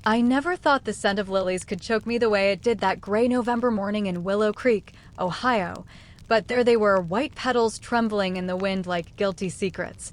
I never thought the scent of lilies could choke me the way it did that gray November morning in Willow Creek, Ohio, but there they were, white petals trembling in the wind like guilty secrets,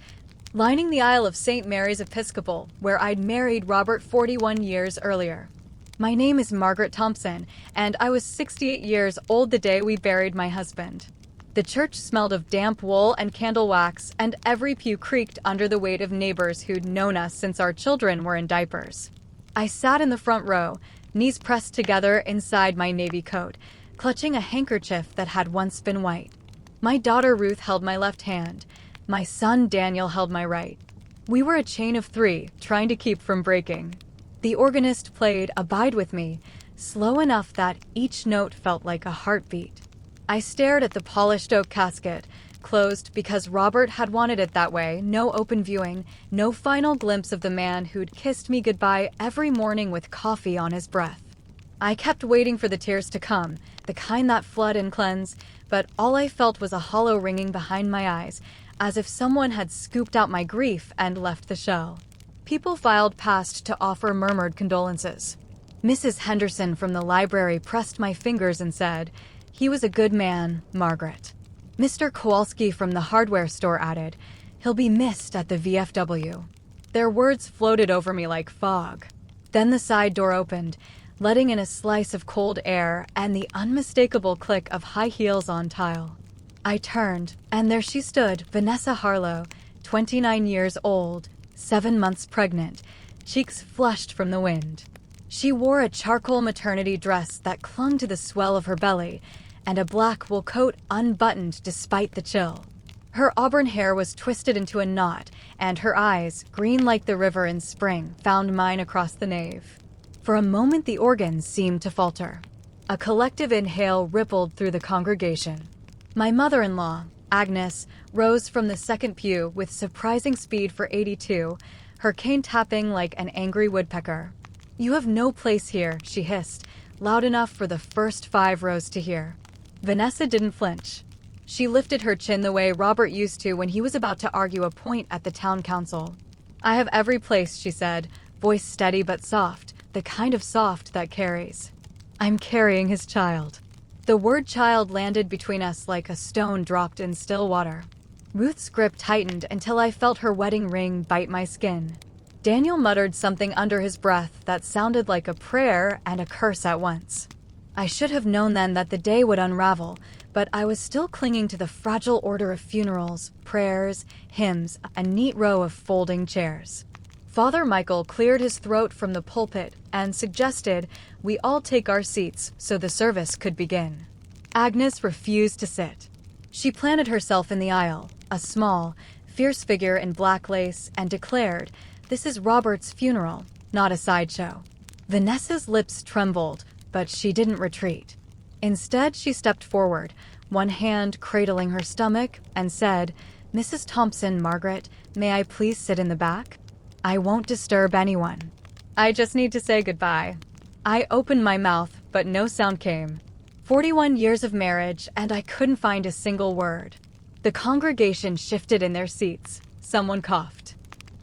lining the aisle of St. Mary's Episcopal, where I'd married Robert 41 years earlier. My name is Margaret Thompson, and I was 68 years old the day we buried my husband. The church smelled of damp wool and candle wax, and every pew creaked under the weight of neighbors who'd known us since our children were in diapers. I sat in the front row, knees pressed together inside my navy coat, clutching a handkerchief that had once been white. My daughter Ruth held my left hand. My son Daniel held my right. We were a chain of three, trying to keep from breaking. The organist played Abide With Me, slow enough that each note felt like a heartbeat. I stared at the polished oak casket, closed because Robert had wanted it that way, no open viewing, no final glimpse of the man who'd kissed me goodbye every morning with coffee on his breath. I kept waiting for the tears to come, the kind that flood and cleanse, but all I felt was a hollow ringing behind my eyes, as if someone had scooped out my grief and left the shell. People filed past to offer murmured condolences. Mrs. Henderson from the library pressed my fingers and said, "He was a good man, Margaret." Mr. Kowalski from the hardware store added, "He'll be missed at the VFW." Their words floated over me like fog. Then the side door opened, letting in a slice of cold air and the unmistakable click of high heels on tile. I turned, and there she stood, Vanessa Harlow, 29 years old, 7 months pregnant, cheeks flushed from the wind. She wore a charcoal maternity dress that clung to the swell of her belly, and a black wool coat unbuttoned despite the chill. Her auburn hair was twisted into a knot, and her eyes, green like the river in spring, found mine across the nave. For a moment the organ seemed to falter. A collective inhale rippled through the congregation. My mother-in-law, Agnes, rose from the second pew with surprising speed for 82, her cane tapping like an angry woodpecker. "You have no place here," she hissed, loud enough for the first 5 rows to hear. Vanessa didn't flinch. She lifted her chin the way Robert used to when he was about to argue a point at the town council. "I have every place," she said, voice steady but soft, the kind of soft that carries. "I'm carrying his child." The word child landed between us like a stone dropped in still water. Ruth's grip tightened until I felt her wedding ring bite my skin. Daniel muttered something under his breath that sounded like a prayer and a curse at once. I should have known then that the day would unravel, but I was still clinging to the fragile order of funerals, prayers, hymns, a neat row of folding chairs. Father Michael cleared his throat from the pulpit and suggested we all take our seats so the service could begin. Agnes refused to sit. She planted herself in the aisle, a small, fierce figure in black lace, and declared, "This is Robert's funeral, not a sideshow." Vanessa's lips trembled, but she didn't retreat. Instead, she stepped forward, one hand cradling her stomach, and said, "Mrs. Thompson, Margaret, may I please sit in the back? I won't disturb anyone. I just need to say goodbye." I opened my mouth, but no sound came. 41 years of marriage, and I couldn't find a single word. The congregation shifted in their seats. Someone coughed.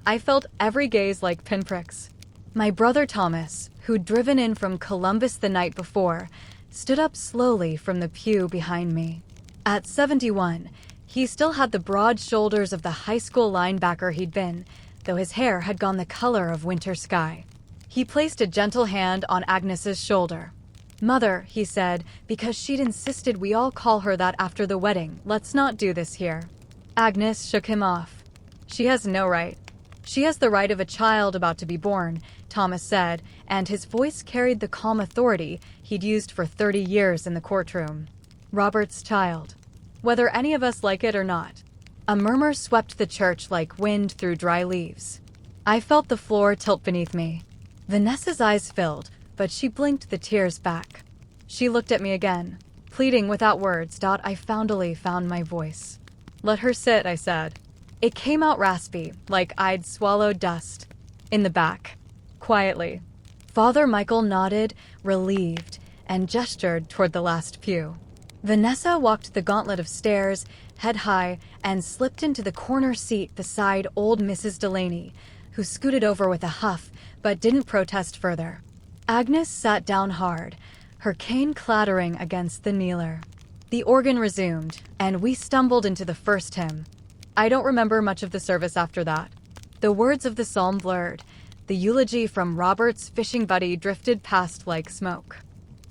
I felt every gaze like pinpricks. My brother Thomas, who'd driven in from Columbus the night before, stood up slowly from the pew behind me. At 71, he still had the broad shoulders of the high school linebacker he'd been, though his hair had gone the color of winter sky. He placed a gentle hand on Agnes's shoulder. "Mother," he said, because she'd insisted we all call her that after the wedding, "let's not do this here." Agnes shook him off. "She has no right." "She has the right of a child about to be born," Thomas said, and his voice carried the calm authority he'd used for 30 years in the courtroom. "Robert's child. Whether any of us like it or not." A murmur swept the church like wind through dry leaves. I felt the floor tilt beneath me. Vanessa's eyes filled, but she blinked the tears back. She looked at me again, pleading without words. I found my voice. "Let her sit," I said. It came out raspy, like I'd swallowed dust. "In the back." Quietly. Father Michael nodded, relieved, and gestured toward the last pew. Vanessa walked the gauntlet of stairs, head high, and slipped into the corner seat beside old Mrs. Delaney, who scooted over with a huff, but didn't protest further. Agnes sat down hard, her cane clattering against the kneeler. The organ resumed, and we stumbled into the first hymn. I don't remember much of the service after that. The words of the psalm blurred. The eulogy from Robert's fishing buddy drifted past like smoke.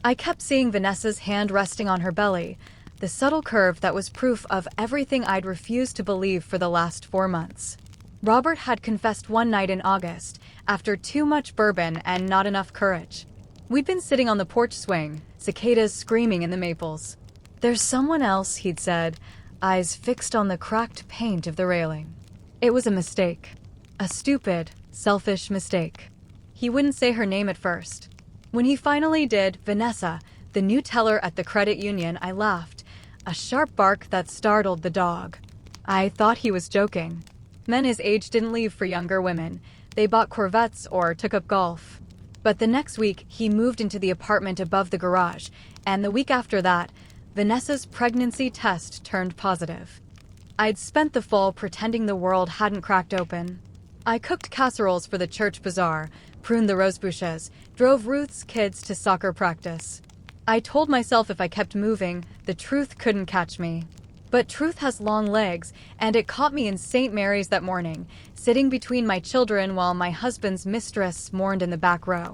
I kept seeing Vanessa's hand resting on her belly, the subtle curve that was proof of everything I'd refused to believe for the last 4 months. Robert had confessed one night in August, after too much bourbon and not enough courage. We'd been sitting on the porch swing, cicadas screaming in the maples. "There's someone else," he'd said, eyes fixed on the cracked paint of the railing. It was a mistake. A stupid, selfish mistake. He wouldn't say her name at first. When he finally did, Vanessa, the new teller at the credit union, I laughed, a sharp bark that startled the dog. I thought he was joking. Men his age didn't leave for younger women. They bought Corvettes or took up golf. But the next week, he moved into the apartment above the garage, and the week after that, Vanessa's pregnancy test turned positive. I'd spent the fall pretending the world hadn't cracked open. I cooked casseroles for the church bazaar, pruned the rose bushes, drove Ruth's kids to soccer practice. I told myself if I kept moving, the truth couldn't catch me. But truth has long legs, and it caught me in St. Mary's that morning, sitting between my children while my husband's mistress mourned in the back row.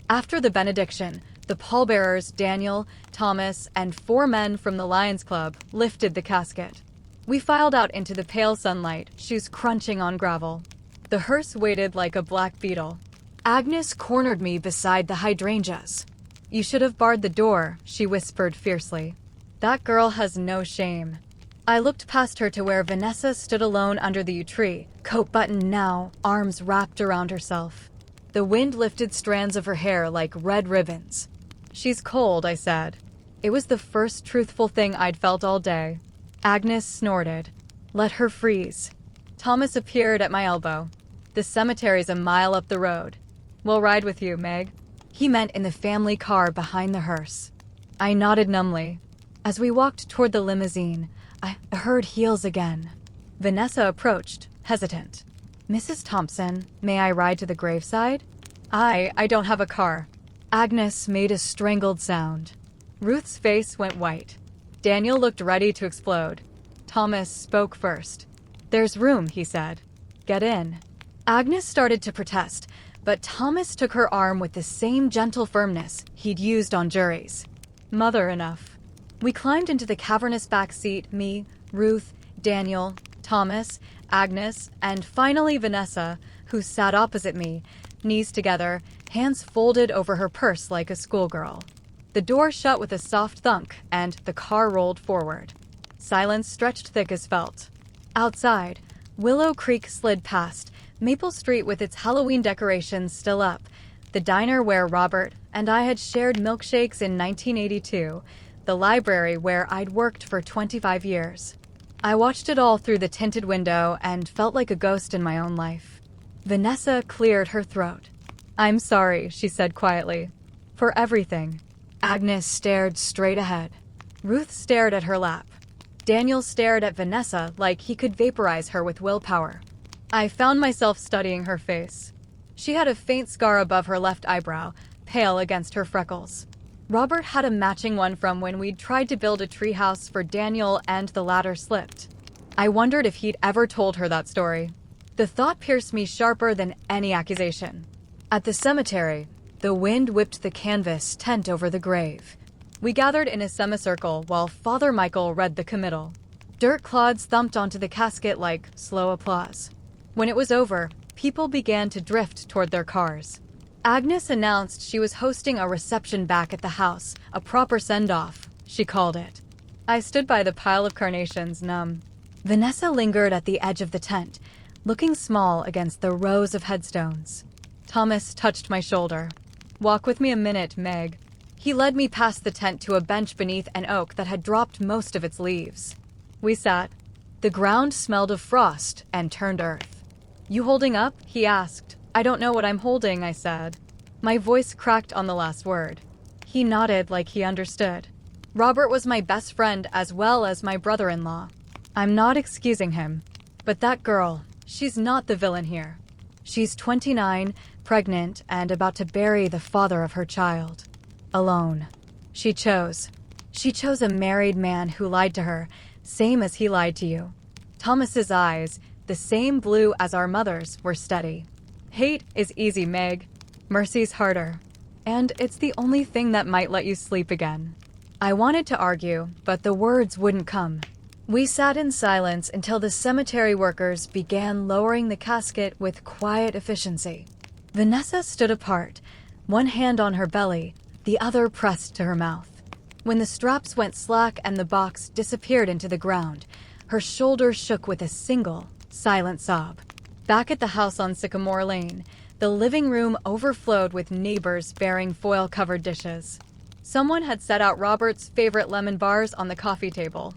After the benediction, the pallbearers, Daniel, Thomas, and 4 men from the Lions Club, lifted the casket. We filed out into the pale sunlight, shoes crunching on gravel. The hearse waited like a black beetle. Agnes cornered me beside the hydrangeas. "You should have barred the door," she whispered fiercely. "That girl has no shame." I looked past her to where Vanessa stood alone under the yew tree, coat buttoned now, arms wrapped around herself. The wind lifted strands of her hair like red ribbons. "She's cold," I said. It was the first truthful thing I'd felt all day. Agnes snorted. "Let her freeze." Thomas appeared at my elbow. "The cemetery's a mile up the road. We'll ride with you, Meg." He meant in the family car behind the hearse. I nodded numbly. As we walked toward the limousine, I heard heels again. Vanessa approached, hesitant. "Mrs. Thompson, may I ride to the graveside?" I don't have a car." Agnes made a strangled sound. Ruth's face went white. Daniel looked ready to explode. Thomas spoke first. "There's room," he said. "Get in." Agnes started to protest, but Thomas took her arm with the same gentle firmness he'd used on juries. Mother enough. We climbed into the cavernous back seat, me, Ruth, Daniel, Thomas, Agnes, and finally Vanessa, who sat opposite me, knees together, hands folded over her purse like a schoolgirl. The door shut with a soft thunk, and the car rolled forward. Silence stretched thick as felt. Outside, Willow Creek slid past, Maple Street with its Halloween decorations still up, the diner where Robert and I had shared milkshakes in 1982, the library where I'd worked for 25 years. I watched it all through the tinted window and felt like a ghost in my own life. Vanessa cleared her throat. "I'm sorry," she said quietly. "For everything." Agnes stared straight ahead. Ruth stared at her lap. Daniel stared at Vanessa like he could vaporize her with willpower. I found myself studying her face. She had a faint scar above her left eyebrow, pale against her freckles. Robert had a matching one from when we'd tried to build a treehouse for Daniel and the ladder slipped. I wondered if he'd ever told her that story. The thought pierced me sharper than any accusation. At the cemetery, the wind whipped the canvas tent over the grave. We gathered in a semicircle while Father Michael read the committal. Dirt clods thumped onto the casket like slow applause. When it was over, people began to drift toward their cars. Agnes announced she was hosting a reception back at the house, a proper send-off, she called it. I stood by the pile of carnations, numb. Vanessa lingered at the edge of the tent, looking small against the rows of headstones. Thomas touched my shoulder. "Walk with me a minute, Meg." He led me past the tent to a bench beneath an oak that had dropped most of its leaves. We sat. The ground smelled of frost and turned earth. "You holding up?" he asked. "I don't know what I'm holding," I said. My voice cracked on the last word. He nodded like he understood. Robert was my best friend as well as my brother-in-law. I'm not excusing him. But that girl, she's not the villain here. She's 29, pregnant and about to bury the father of her child. Alone. She chose. She chose a married man who lied to her, same as he lied to you. Thomas's eyes, the same blue as our mother's, were steady. Hate is easy, Meg. Mercy's harder. And it's the only thing that might let you sleep again. I wanted to argue, but the words wouldn't come. We sat in silence until the cemetery workers began lowering the casket with quiet efficiency. Vanessa stood apart, one hand on her belly, the other pressed to her mouth. When the straps went slack and the box disappeared into the ground, her shoulders shook with a single, silent sob. Back at the house on Sycamore Lane, the living room overflowed with neighbors bearing foil-covered dishes. Someone had set out Robert's favorite lemon bars on the coffee table.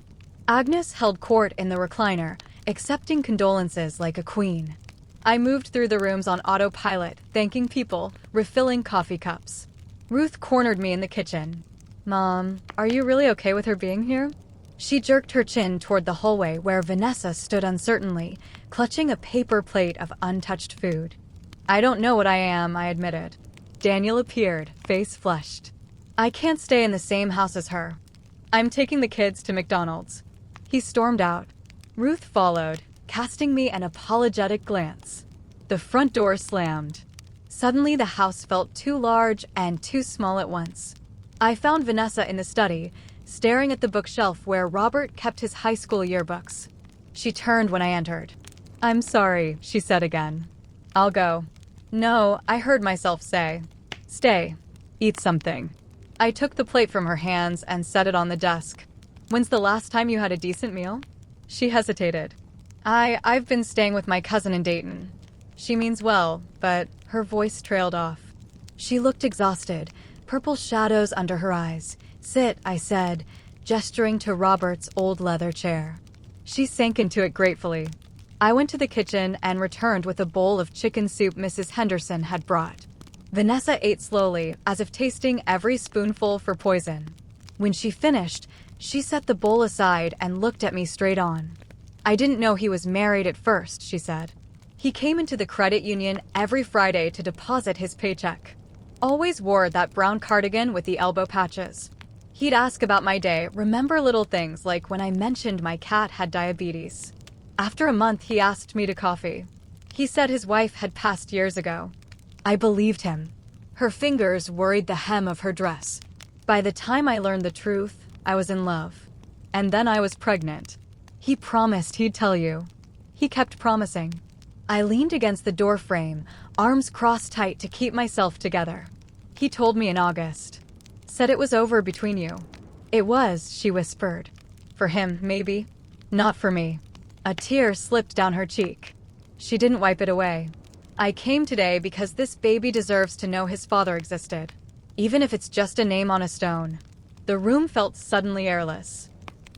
Agnes held court in the recliner, accepting condolences like a queen. I moved through the rooms on autopilot, thanking people, refilling coffee cups. Ruth cornered me in the kitchen. "Mom, are you really okay with her being here?" She jerked her chin toward the hallway where Vanessa stood uncertainly, clutching a paper plate of untouched food. "I don't know what I am," I admitted. Daniel appeared, face flushed. "I can't stay in the same house as her. I'm taking the kids to McDonald's." He stormed out. Ruth followed, casting me an apologetic glance. The front door slammed. Suddenly the house felt too large and too small at once. I found Vanessa in the study, staring at the bookshelf where Robert kept his high school yearbooks. She turned when I entered. "I'm sorry," she said again. "I'll go." "No," I heard myself say. "Stay. Eat something." I took the plate from her hands and set it on the desk. "When's the last time you had a decent meal?" She hesitated. I've been staying with my cousin in Dayton. She means well, but her voice trailed off. She looked exhausted, purple shadows under her eyes. "Sit," I said, gesturing to Robert's old leather chair. She sank into it gratefully. I went to the kitchen and returned with a bowl of chicken soup Mrs. Henderson had brought. Vanessa ate slowly, as if tasting every spoonful for poison. When she finished, she set the bowl aside and looked at me straight on. "I didn't know he was married at first," she said. "He came into the credit union every Friday to deposit his paycheck. Always wore that brown cardigan with the elbow patches. He'd ask about my day, remember little things like when I mentioned my cat had diabetes. After a month, he asked me to coffee. He said his wife had passed years ago. I believed him. Her fingers worried the hem of her dress. By the time I learned the truth, I was in love. And then I was pregnant. He promised he'd tell you. He kept promising." I leaned against the door frame, arms crossed tight to keep myself together. "He told me in August. Said it was over between you." "It was," she whispered. "For him, maybe. Not for me." A tear slipped down her cheek. She didn't wipe it away. "I came today because this baby deserves to know his father existed. Even if it's just a name on a stone." The room felt suddenly airless.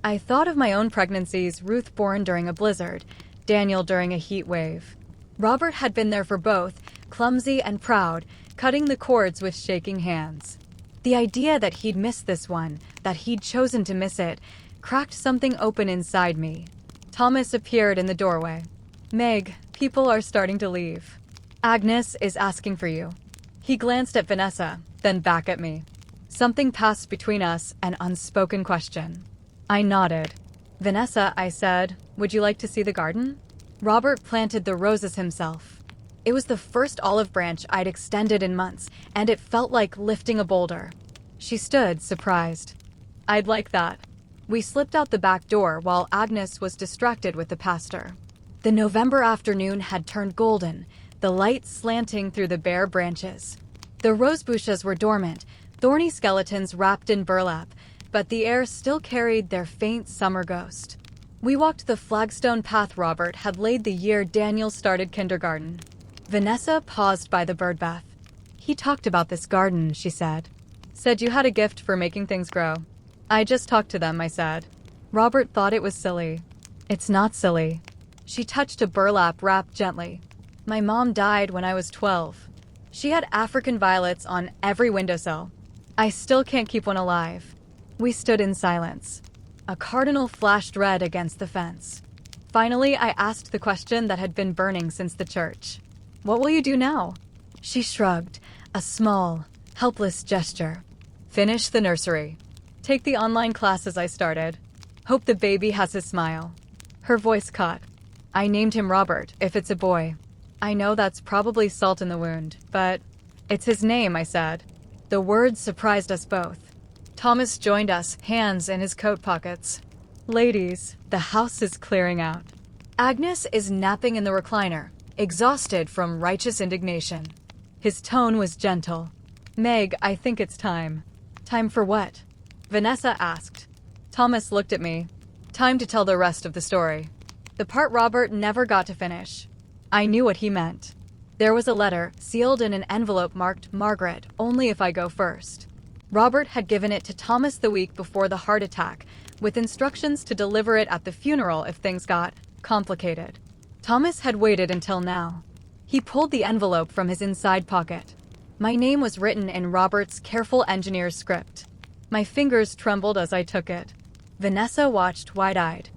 I thought of my own pregnancies, Ruth born during a blizzard, Daniel during a heat wave. Robert had been there for both, clumsy and proud, cutting the cords with shaking hands. The idea that he'd missed this one, that he'd chosen to miss it, cracked something open inside me. Thomas appeared in the doorway. "Meg, people are starting to leave. Agnes is asking for you." He glanced at Vanessa, then back at me. Something passed between us, an unspoken question. I nodded. "Vanessa," I said, "would you like to see the garden?" Robert planted the roses himself. It was the first olive branch I'd extended in months, and it felt like lifting a boulder. She stood, surprised. "I'd like that." We slipped out the back door while Agnes was distracted with the pastor. The November afternoon had turned golden, the light slanting through the bare branches. The rose bushes were dormant, thorny skeletons wrapped in burlap, but the air still carried their faint summer ghost. We walked the flagstone path Robert had laid the year Daniel started kindergarten. Vanessa paused by the birdbath. "He talked about this garden," she said. "Said you had a gift for making things grow." "I just talked to them," I said. Robert thought it was silly. "It's not silly." She touched a burlap wrap gently. "My mom died when I was 12. She had African violets on every windowsill. I still can't keep one alive." We stood in silence. A cardinal flashed red against the fence. Finally, I asked the question that had been burning since the church. "What will you do now?" She shrugged, a small, helpless gesture. Finish the nursery. Take the online classes I started. Hope the baby has a smile. Her voice caught. I named him Robert, if it's a boy. I know that's probably salt in the wound, but it's his name, I said. The words surprised us both. Thomas joined us, hands in his coat pockets. Ladies, the house is clearing out. Agnes is napping in the recliner, exhausted from righteous indignation. His tone was gentle. Meg, I think it's time. Time for what? Vanessa asked. Thomas looked at me. Time to tell the rest of the story. The part Robert never got to finish. I knew what he meant. There was a letter, sealed in an envelope marked Margaret, only if I go first. Robert had given it to Thomas the week before the heart attack, with instructions to deliver it at the funeral if things got complicated. Thomas had waited until now. He pulled the envelope from his inside pocket. My name was written in Robert's careful engineer's script. My fingers trembled as I took it. Vanessa watched wide-eyed.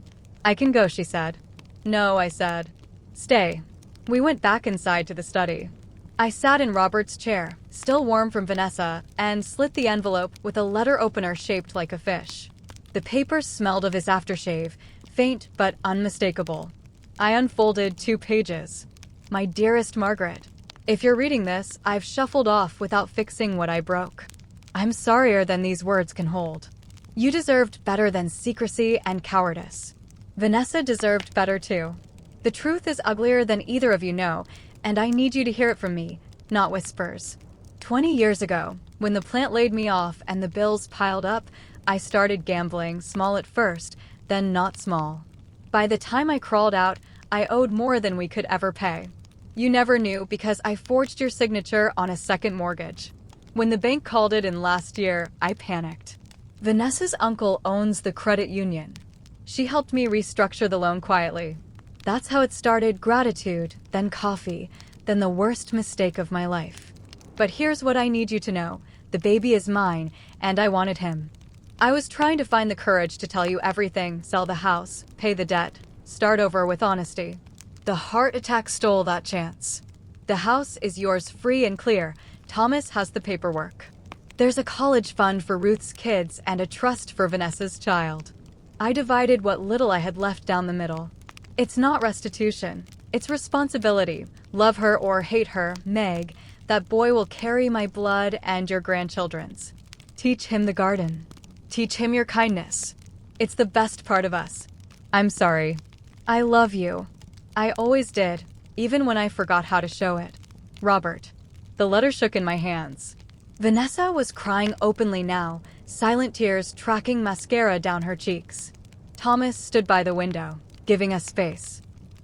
I can go, she said. No, I said. Stay. We went back inside to the study. I sat in Robert's chair, still warm from Vanessa, and slit the envelope with a letter opener shaped like a fish. The paper smelled of his aftershave, faint but unmistakable. I unfolded 2 pages. My dearest Margaret, if you're reading this, I've shuffled off without fixing what I broke. I'm sorrier than these words can hold. You deserved better than secrecy and cowardice. Vanessa deserved better too. The truth is uglier than either of you know, and I need you to hear it from me, not whispers. 20 years ago, when the plant laid me off and the bills piled up, I started gambling, small at first, then not small. By the time I crawled out, I owed more than we could ever pay. You never knew because I forged your signature on a second mortgage. When the bank called it in last year, I panicked. Vanessa's uncle owns the credit union. She helped me restructure the loan quietly. That's how it started: gratitude, then coffee, then the worst mistake of my life. But here's what I need you to know. The baby is mine, and I wanted him. I was trying to find the courage to tell you everything, sell the house, pay the debt, start over with honesty. The heart attack stole that chance. The house is yours free and clear. Thomas has the paperwork. There's a college fund for Ruth's kids and a trust for Vanessa's child. I divided what little I had left down the middle. It's not restitution. It's responsibility. Love her or hate her, Meg, that boy will carry my blood and your grandchildren's. Teach him the garden. Teach him your kindness. It's the best part of us. I'm sorry. I love you. I always did, even when I forgot how to show it. Robert. The letter shook in my hands. Vanessa was crying openly now, silent tears tracking mascara down her cheeks. Thomas stood by the window, giving us space.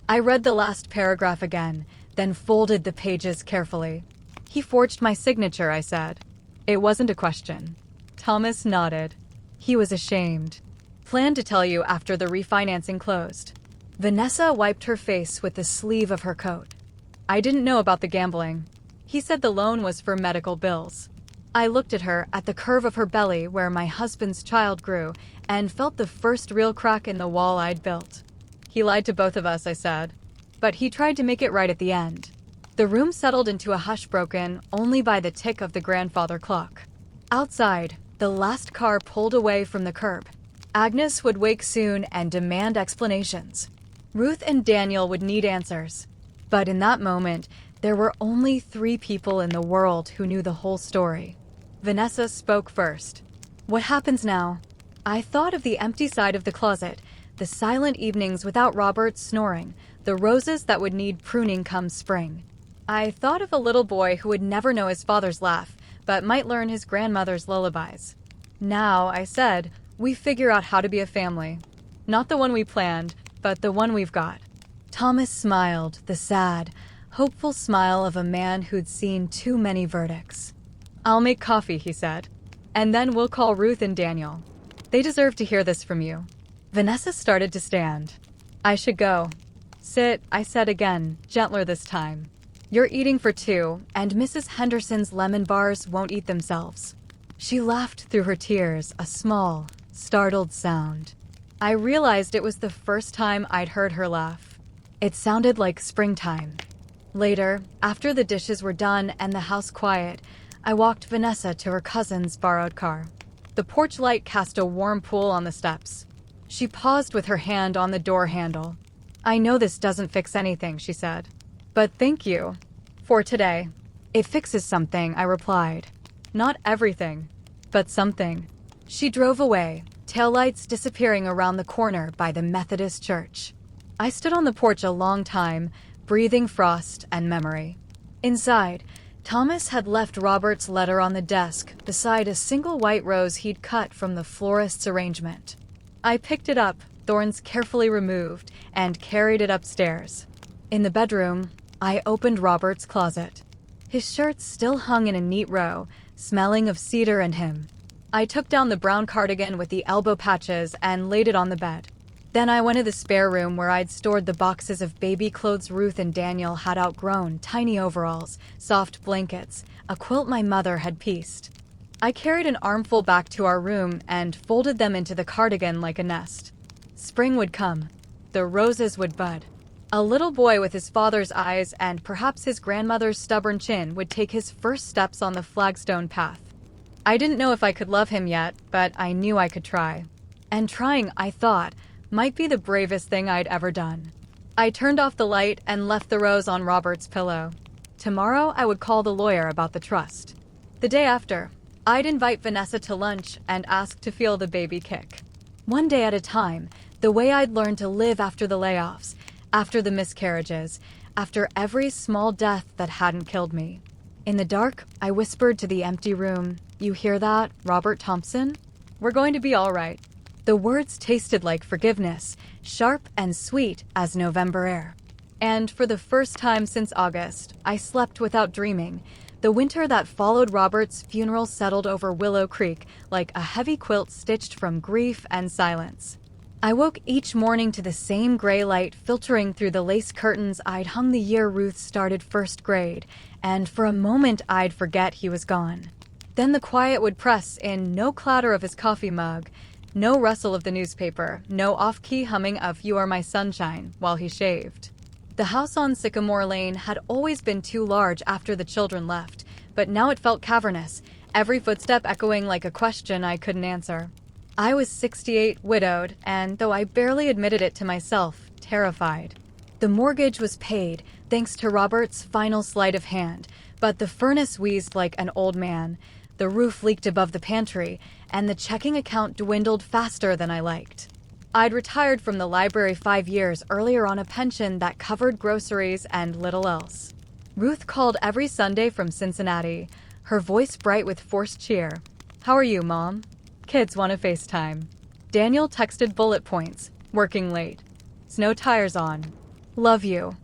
I read the last paragraph again, then folded the pages carefully. He forged my signature, I said. It wasn't a question. Thomas nodded. He was ashamed. Planned to tell you after the refinancing closed. Vanessa wiped her face with the sleeve of her coat. I didn't know about the gambling. He said the loan was for medical bills. I looked at her, at the curve of her belly where my husband's child grew, and felt the first real crack in the wall I'd built. He lied to both of us, I said. But he tried to make it right at the end. The room settled into a hush broken only by the tick of the grandfather clock. Outside, the last car pulled away from the curb. Agnes would wake soon and demand explanations. Ruth and Daniel would need answers. But in that moment, there were only 3 people in the world who knew the whole story. Vanessa spoke first. What happens now? I thought of the empty side of the closet, the silent evenings without Robert snoring, the roses that would need pruning come spring. I thought of a little boy who would never know his father's laugh, but might learn his grandmother's lullabies. Now, I said, we figure out how to be a family. Not the one we planned, but the one we've got. Thomas smiled, the sad, hopeful smile of a man who'd seen too many verdicts. I'll make coffee, he said, and then we'll call Ruth and Daniel. They deserve to hear this from you. Vanessa started to stand. I should go. Sit, I said again, gentler this time. You're eating for 2, and Mrs. Henderson's lemon bars won't eat themselves. She laughed through her tears, a small, startled sound. I realized it was the first time I'd heard her laugh. It sounded like springtime. Later, after the dishes were done and the house quiet, I walked Vanessa to her cousin's borrowed car. The porch light cast a warm pool on the steps. She paused with her hand on the door handle. "I know this doesn't fix anything," she said. "But thank you. For today." "It fixes something," I replied. "Not everything, but something." She drove away, taillights disappearing around the corner by the Methodist church. I stood on the porch a long time, breathing frost and memory. Inside, Thomas had left Robert's letter on the desk beside a single white rose he'd cut from the florist's arrangement. I picked it up, thorns carefully removed, and carried it upstairs. In the bedroom, I opened Robert's closet. His shirts still hung in a neat row, smelling of cedar and him. I took down the brown cardigan with the elbow patches and laid it on the bed. Then I went to the spare room where I'd stored the boxes of baby clothes Ruth and Daniel had outgrown, tiny overalls, soft blankets, a quilt my mother had pieced. I carried an armful back to our room and folded them into the cardigan like a nest. Spring would come. The roses would bud. A little boy with his father's eyes and perhaps his grandmother's stubborn chin would take his first steps on the flagstone path. I didn't know if I could love him yet, but I knew I could try. And trying, I thought, might be the bravest thing I'd ever done. I turned off the light and left the rose on Robert's pillow. Tomorrow I would call the lawyer about the trust. The day after, I'd invite Vanessa to lunch and ask to feel the baby kick. One day at a time, the way I'd learned to live after the layoffs, after the miscarriages, after every small death that hadn't killed me. In the dark, I whispered to the empty room, "You hear that, Robert Thompson? We're going to be all right." The words tasted like forgiveness, sharp and sweet as November air. And for the first time since August, I slept without dreaming. The winter that followed Robert's funeral settled over Willow Creek like a heavy quilt stitched from grief and silence. I woke each morning to the same gray light filtering through the lace curtains I'd hung the year Ruth started first grade, and for a moment I'd forget he was gone. Then the quiet would press in, no clatter of his coffee mug, no rustle of the newspaper, no off-key humming of "You Are My Sunshine" while he shaved. The house on Sycamore Lane had always been too large after the children left, but now it felt cavernous, every footstep echoing like a question I couldn't answer. I was 68, widowed, and though I barely admitted it to myself, terrified. The mortgage was paid, thanks to Robert's final sleight of hand, but the furnace wheezed like an old man. The roof leaked above the pantry, and the checking account dwindled faster than I liked. I'd retired from the library 5 years earlier on a pension that covered groceries and little else. Ruth called every Sunday from Cincinnati, her voice bright with forced cheer. "How are you, Mom? Kids want to FaceTime." Daniel texted bullet points, "Working late. Snow tires on. Love you."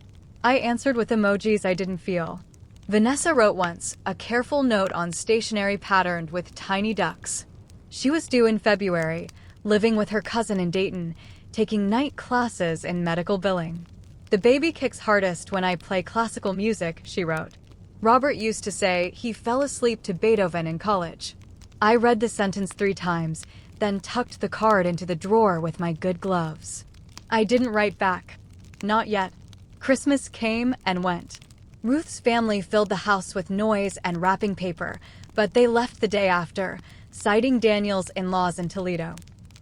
I answered with emojis I didn't feel. Vanessa wrote once, a careful note on stationery patterned with tiny ducks. She was due in February, living with her cousin in Dayton, taking night classes in medical billing. "The baby kicks hardest when I play classical music," she wrote. Robert used to say he fell asleep to Beethoven in college. I read the sentence 3 times, then tucked the card into the drawer with my good gloves. I didn't write back. Not yet. Christmas came and went. Ruth's family filled the house with noise and wrapping paper, but they left the day after, citing Daniel's in-laws in Toledo.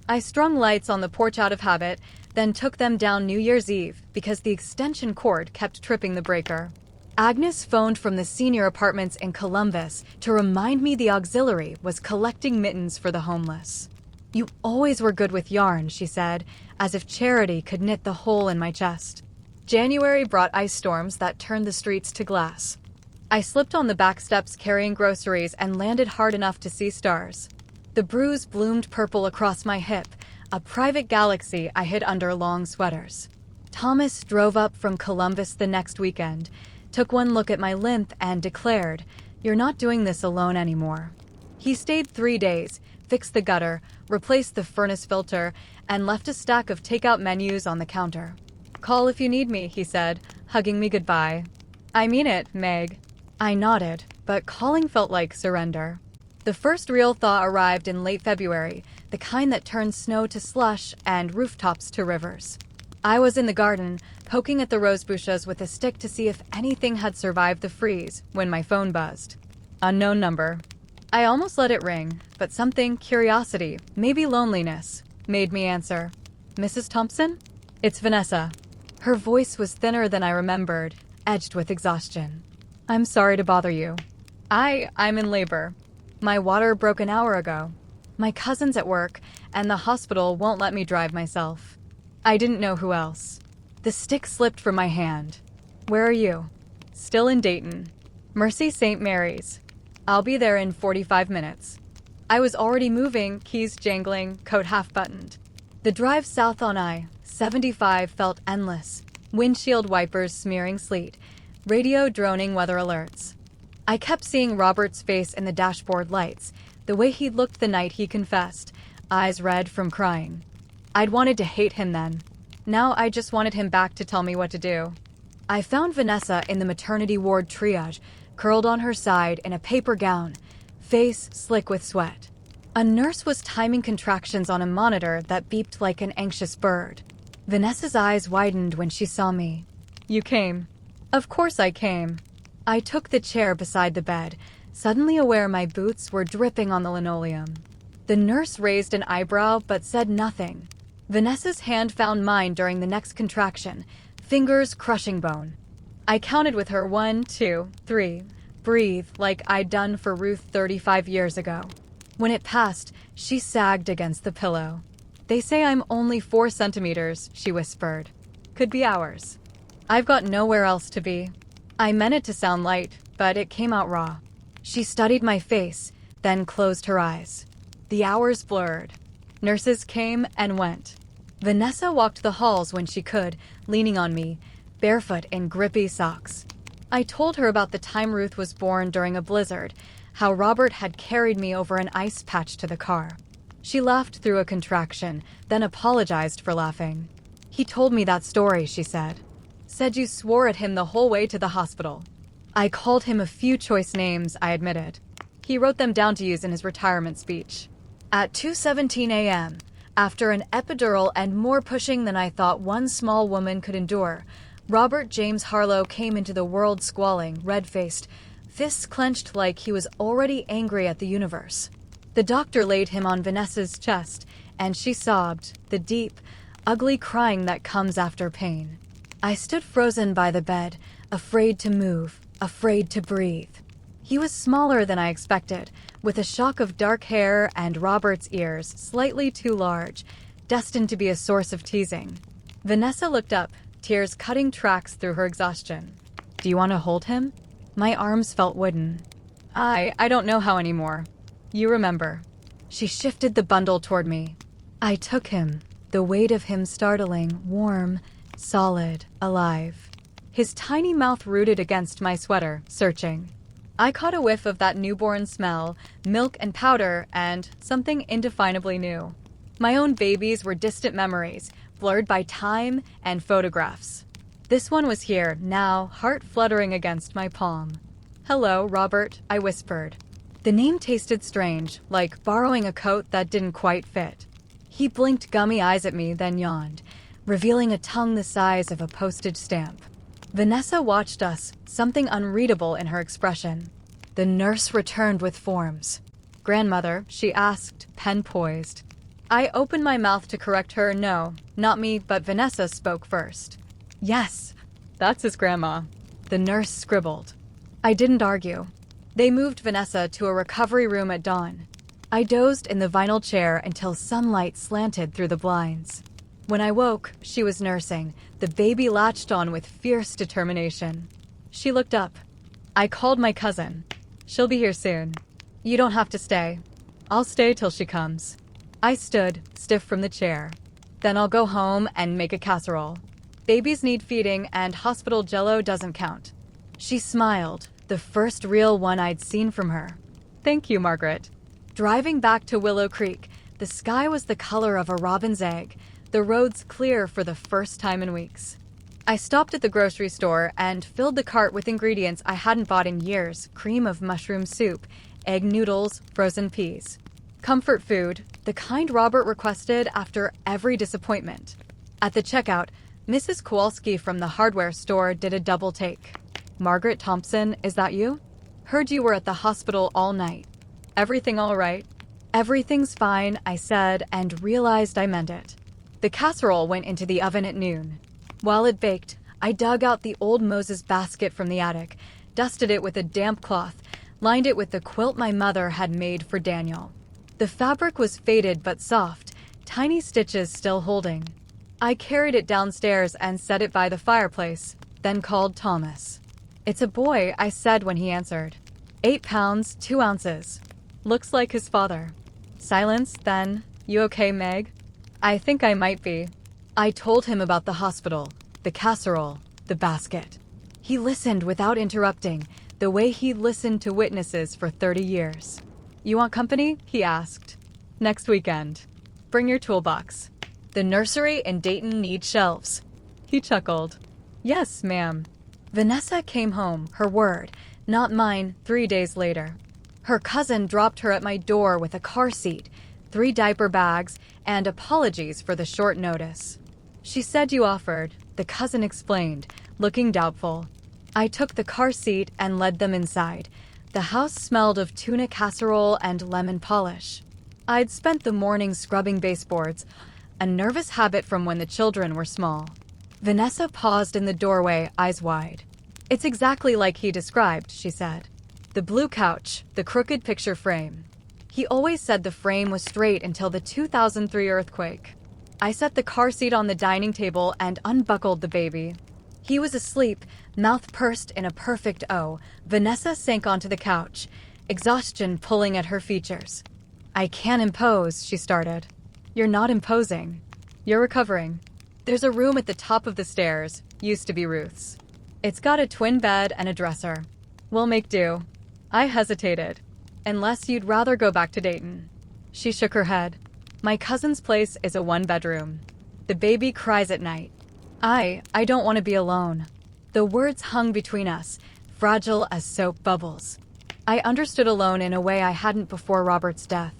I strung lights on the porch out of habit, then took them down New Year's Eve because the extension cord kept tripping the breaker. Agnes phoned from the senior apartments in Columbus to remind me the auxiliary was collecting mittens for the homeless. "You always were good with yarn," she said, as if charity could knit the hole in my chest. January brought ice storms that turned the streets to glass. I slipped on the back steps carrying groceries and landed hard enough to see stars. The bruise bloomed purple across my hip, a private galaxy I hid under long sweaters. Thomas drove up from Columbus the next weekend, took one look at my limp and declared, "You're not doing this alone anymore." He stayed 3 days, fixed the gutter, replaced the furnace filter, and left a stack of takeout menus on the counter. "Call if you need me," he said, hugging me goodbye. "I mean it, Meg." I nodded, but calling felt like surrender. The first real thaw arrived in late February, the kind that turns snow to slush and rooftops to rivers. I was in the garden, poking at the rose bushes with a stick to see if anything had survived the freeze when my phone buzzed. Unknown number. I almost let it ring, but something, curiosity, maybe loneliness, made me answer. Mrs. Thompson? It's Vanessa. Her voice was thinner than I remembered, edged with exhaustion. I'm sorry to bother you. I'm in labor. My water broke an hour ago. My cousin's at work, and the hospital won't let me drive myself. I didn't know who else. The stick slipped from my hand. Where are you? Still in Dayton. Mercy St. Mary's. I'll be there in 45 minutes. I was already moving, keys jangling, coat half buttoned. The drive south on I-75 felt endless. Windshield wipers smearing sleet. Radio droning weather alerts. I kept seeing Robert's face in the dashboard lights, the way he looked the night he confessed, eyes red from crying. I'd wanted to hate him then. Now I just wanted him back to tell me what to do. I found Vanessa in the maternity ward triage, curled on her side in a paper gown, face slick with sweat. A nurse was timing contractions on a monitor that beeped like an anxious bird. Vanessa's eyes widened when she saw me. You came. Of course I came. I took the chair beside the bed, suddenly aware my boots were dripping on the linoleum. The nurse raised an eyebrow but said nothing. Vanessa's hand found mine during the next contraction, fingers crushing bone. I counted with her 1, 2, 3. Breathe like I'd done for Ruth 35 years ago. When it passed, she sagged against the pillow. They say I'm only 4 centimeters, she whispered. Could be hours. I've got nowhere else to be. I meant it to sound light, but it came out raw. She studied my face, then closed her eyes. The hours blurred. Nurses came and went. Vanessa walked the halls when she could, leaning on me, barefoot in grippy socks. I told her about the time Ruth was born during a blizzard, how Robert had carried me over an ice patch to the car. She laughed through a contraction, then apologized for laughing. He told me that story, she said. Said you swore at him the whole way to the hospital. I called him a few choice names, I admitted. He wrote them down to use in his retirement speech. At 2:17 a.m., after an epidural and more pushing than I thought one small woman could endure, Robert James Harlow came into the world squalling, red-faced, fists clenched like he was already angry at the universe. The doctor laid him on Vanessa's chest, and she sobbed, the deep, ugly crying that comes after pain. I stood frozen by the bed, afraid to move, afraid to breathe. He was smaller than I expected, with a shock of dark hair and Robert's ears slightly too large, destined to be a source of teasing. Vanessa looked up, tears cutting tracks through her exhaustion. Do you want to hold him? My arms felt wooden. I don't know how anymore. You remember. She shifted the bundle toward me. I took him, the weight of him startling, warm, solid, alive. His tiny mouth rooted against my sweater, searching. I caught a whiff of that newborn smell, milk and powder, and something indefinably new. My own babies were distant memories, blurred by time and photographs. This one was here, now, heart fluttering against my palm. Hello, Robert, I whispered. The name tasted strange, like borrowing a coat that didn't quite fit. He blinked gummy eyes at me, then yawned, revealing a tongue the size of a postage stamp. Vanessa watched us, something unreadable in her expression. The nurse returned with forms. Grandmother, she asked, pen poised. I opened my mouth to correct her. No, not me, but Vanessa spoke first. Yes, that's his grandma. The nurse scribbled. I didn't argue. They moved Vanessa to a recovery room at dawn. I dozed in the vinyl chair until sunlight slanted through the blinds. When I woke, she was nursing, the baby latched on with fierce determination. She looked up. I called my cousin. She'll be here soon. You don't have to stay. I'll stay till she comes. I stood, stiff from the chair. Then I'll go home and make a casserole. Babies need feeding, and hospital jello doesn't count. She smiled, the first real one I'd seen from her. Thank you, Margaret. Driving back to Willow Creek, the sky was the color of a robin's egg, the roads clear for the first time in weeks. I stopped at the grocery store and filled the cart with ingredients I hadn't bought in years: cream of mushroom soup, egg noodles, frozen peas. Comfort food, the kind Robert requested after every disappointment. At the checkout, Mrs. Kowalski from the hardware store did a double take. Margaret Thompson, is that you? Heard you were at the hospital all night. Everything all right? Everything's fine, I said, and realized I meant it. The casserole went into the oven at noon. While it baked, I dug out the old Moses basket from the attic, dusted it with a damp cloth, lined it with the quilt my mother had made for Daniel. The fabric was faded but soft, tiny stitches still holding. I carried it downstairs and set it by the fireplace, then called Thomas. "It's a boy," I said when he answered. 8 pounds, 2 ounces. Looks like his father. Silence, then. You okay, Meg? I think I might be. I told him about the hospital, the casserole, the basket. He listened without interrupting, the way he'd listened to witnesses for 30 years. You want company? He asked. Next weekend. Bring your toolbox. The nursery in Dayton needs shelves. He chuckled. Yes, ma'am. Vanessa came home, her word, not mine, 3 days later. Her cousin dropped her at my door with a car seat, 3 diaper bags, and apologies for the short notice. She said you offered, the cousin explained, looking doubtful. I took the car seat and led them inside. The house smelled of tuna casserole and lemon polish. I'd spent the morning scrubbing baseboards, a nervous habit from when the children were small. Vanessa paused in the doorway, eyes wide. It's exactly like he described, she said. The blue couch, the crooked picture frame. He always said the frame was straight until the 2003 earthquake. I set the car seat on the dining table and unbuckled the baby. He was asleep, mouth pursed in a perfect O. Vanessa sank onto the couch, exhaustion pulling at her features. I can't impose, she started. You're not imposing. You're recovering. There's a room at the top of the stairs, used to be Ruth's. It's got a twin bed and a dresser. We'll make do. I hesitated. Unless you'd rather go back to Dayton. She shook her head. My cousin's place is a 1-bedroom. The baby cries at night. I don't want to be alone. The words hung between us, fragile as soap bubbles. I understood alone in a way I hadn't before Robert's death.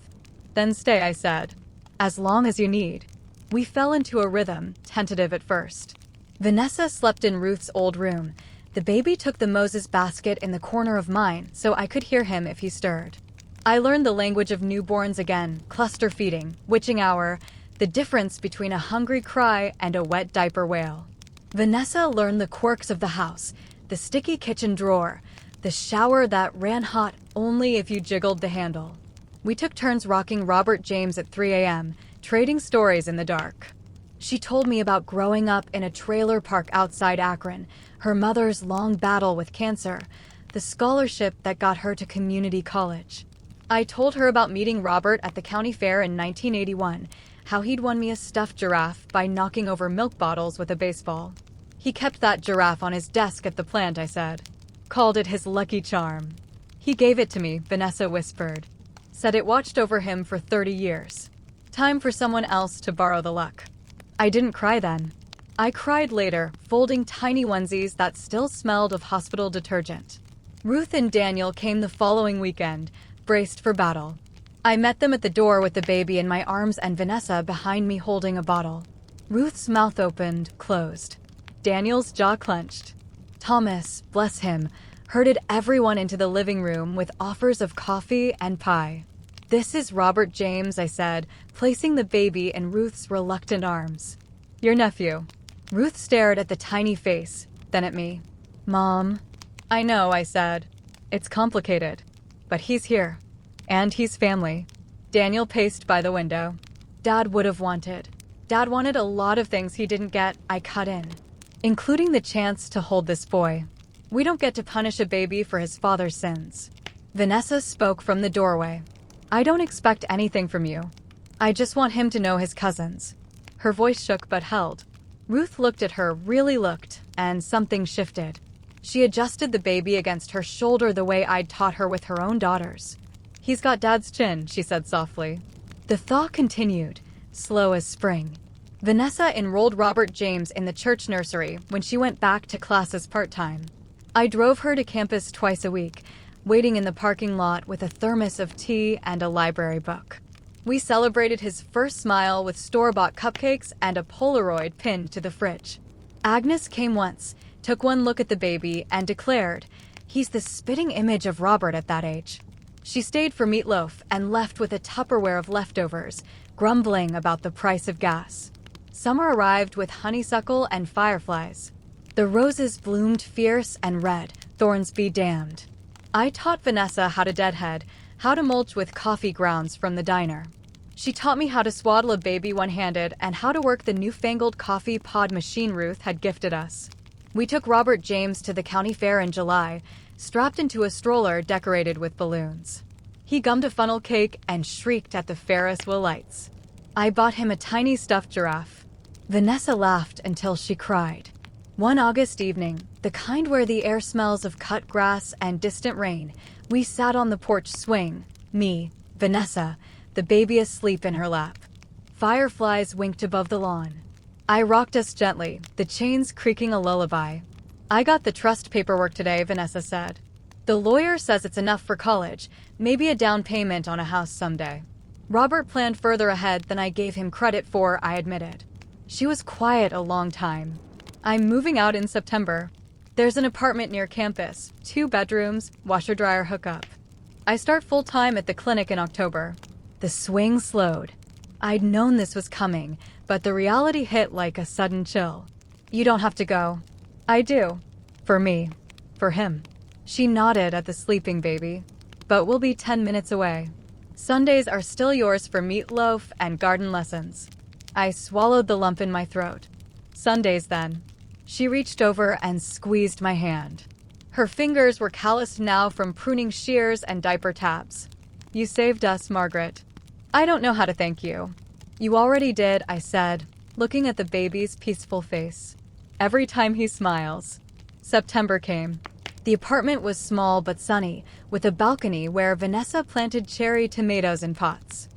Then stay, I said. As long as you need. We fell into a rhythm, tentative at first. Vanessa slept in Ruth's old room. The baby took the Moses basket in the corner of mine, so I could hear him if he stirred. I learned the language of newborns again, cluster feeding, witching hour, the difference between a hungry cry and a wet diaper wail. Vanessa learned the quirks of the house, the sticky kitchen drawer, the shower that ran hot only if you jiggled the handle. We took turns rocking Robert James at 3 a.m., trading stories in the dark. She told me about growing up in a trailer park outside Akron, her mother's long battle with cancer, the scholarship that got her to community college. I told her about meeting Robert at the county fair in 1981, how he'd won me a stuffed giraffe by knocking over milk bottles with a baseball. He kept that giraffe on his desk at the plant, I said. Called it his lucky charm. He gave it to me, Vanessa whispered. Said it watched over him for 30 years. Time for someone else to borrow the luck. I didn't cry then. I cried later, folding tiny onesies that still smelled of hospital detergent. Ruth and Daniel came the following weekend, braced for battle. I met them at the door with the baby in my arms and Vanessa behind me holding a bottle. Ruth's mouth opened, closed. Daniel's jaw clenched. Thomas, bless him, herded everyone into the living room with offers of coffee and pie. This is Robert James, I said, placing the baby in Ruth's reluctant arms. Your nephew. Ruth stared at the tiny face, then at me. Mom. I know, I said. It's complicated. But he's here. And he's family. Daniel paced by the window. Dad would have wanted. Dad wanted a lot of things he didn't get, I cut in. Including the chance to hold this boy. We don't get to punish a baby for his father's sins. Vanessa spoke from the doorway. I don't expect anything from you. I just want him to know his cousins. Her voice shook but held. Ruth looked at her, really looked, and something shifted. She adjusted the baby against her shoulder the way I'd taught her with her own daughters. He's got Dad's chin, she said softly. The thaw continued, slow as spring. Vanessa enrolled Robert James in the church nursery when she went back to classes part-time. I drove her to campus twice a week, waiting in the parking lot with a thermos of tea and a library book. We celebrated his first smile with store-bought cupcakes and a Polaroid pinned to the fridge. Agnes came once, took one look at the baby, and declared, "He's the spitting image of Robert at that age." She stayed for meatloaf and left with a Tupperware of leftovers, grumbling about the price of gas. Summer arrived with honeysuckle and fireflies. The roses bloomed fierce and red, thorns be damned. I taught Vanessa how to deadhead, how to mulch with coffee grounds from the diner. She taught me how to swaddle a baby one-handed and how to work the newfangled coffee pod machine Ruth had gifted us. We took Robert James to the county fair in July, strapped into a stroller decorated with balloons. He gummed a funnel cake and shrieked at the Ferris wheel lights. I bought him a tiny stuffed giraffe. Vanessa laughed until she cried. One August evening, the kind where the air smells of cut grass and distant rain, we sat on the porch swing, me, Vanessa, the baby asleep in her lap. Fireflies winked above the lawn. I rocked us gently, the chains creaking a lullaby. "I got the trust paperwork today," Vanessa said. "The lawyer says it's enough for college, maybe a down payment on a house someday." Robert planned further ahead than I gave him credit for, I admitted. She was quiet a long time. "I'm moving out in September. There's an apartment near campus, 2 bedrooms, washer-dryer hookup. I start full-time at the clinic in October." The swing slowed. I'd known this was coming, but the reality hit like a sudden chill. "You don't have to go." "I do. For me. For him." She nodded at the sleeping baby. "But we'll be 10 minutes away. Sundays are still yours for meatloaf and garden lessons." I swallowed the lump in my throat. "Sundays, then." She reached over and squeezed my hand. Her fingers were calloused now from pruning shears and diaper tabs. "You saved us, Margaret." "I don't know how to thank you." "You already did," I said, looking at the baby's peaceful face. "Every time he smiles." September came. The apartment was small but sunny, with a balcony where Vanessa planted cherry tomatoes in pots.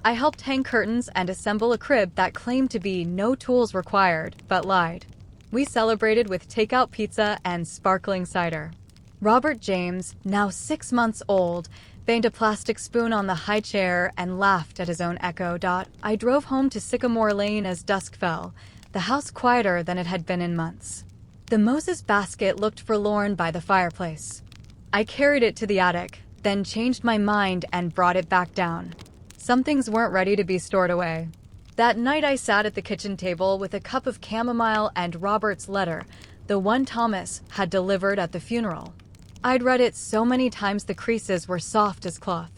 I helped hang curtains and assemble a crib that claimed to be no tools required, but lied. We celebrated with takeout pizza and sparkling cider. Robert James, now 6 months old, banged a plastic spoon on the high chair and laughed at his own echo. I drove home to Sycamore Lane as dusk fell, the house quieter than it had been in months. The Moses basket looked forlorn by the fireplace. I carried it to the attic, then changed my mind and brought it back down. Some things weren't ready to be stored away. That night I sat at the kitchen table with a cup of chamomile and Robert's letter, the one Thomas had delivered at the funeral. I'd read it so many times the creases were soft as cloth.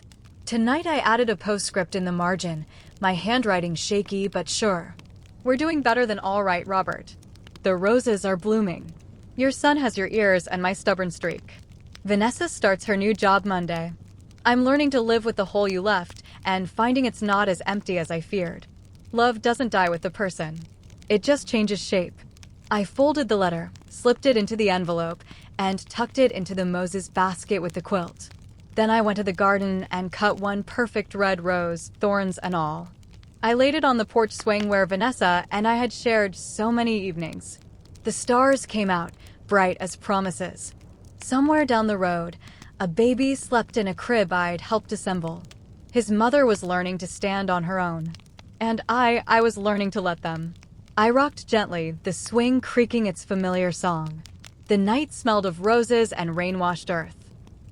Tonight I added a postscript in the margin, my handwriting shaky but sure. "We're doing better than all right, Robert. The roses are blooming. Your son has your ears and my stubborn streak. Vanessa starts her new job Monday. I'm learning to live with the hole you left and finding it's not as empty as I feared. Love doesn't die with the person. It just changes shape." I folded the letter, slipped it into the envelope, and tucked it into the Moses basket with the quilt. Then I went to the garden and cut one perfect red rose, thorns and all. I laid it on the porch swing where Vanessa and I had shared so many evenings. The stars came out, bright as promises. Somewhere down the road, a baby slept in a crib I'd helped assemble. His mother was learning to stand on her own. And I was learning to let them. I rocked gently, the swing creaking its familiar song. The night smelled of roses and rain-washed earth.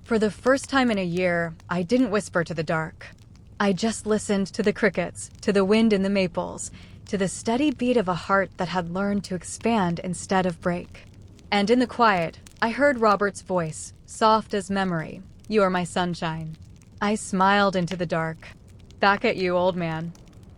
For the first time in a year, I didn't whisper to the dark. I just listened to the crickets, to the wind in the maples, to the steady beat of a heart that had learned to expand instead of break. And in the quiet, I heard Robert's voice, soft as memory. "You are my sunshine." I smiled into the dark. "Back at you, old man."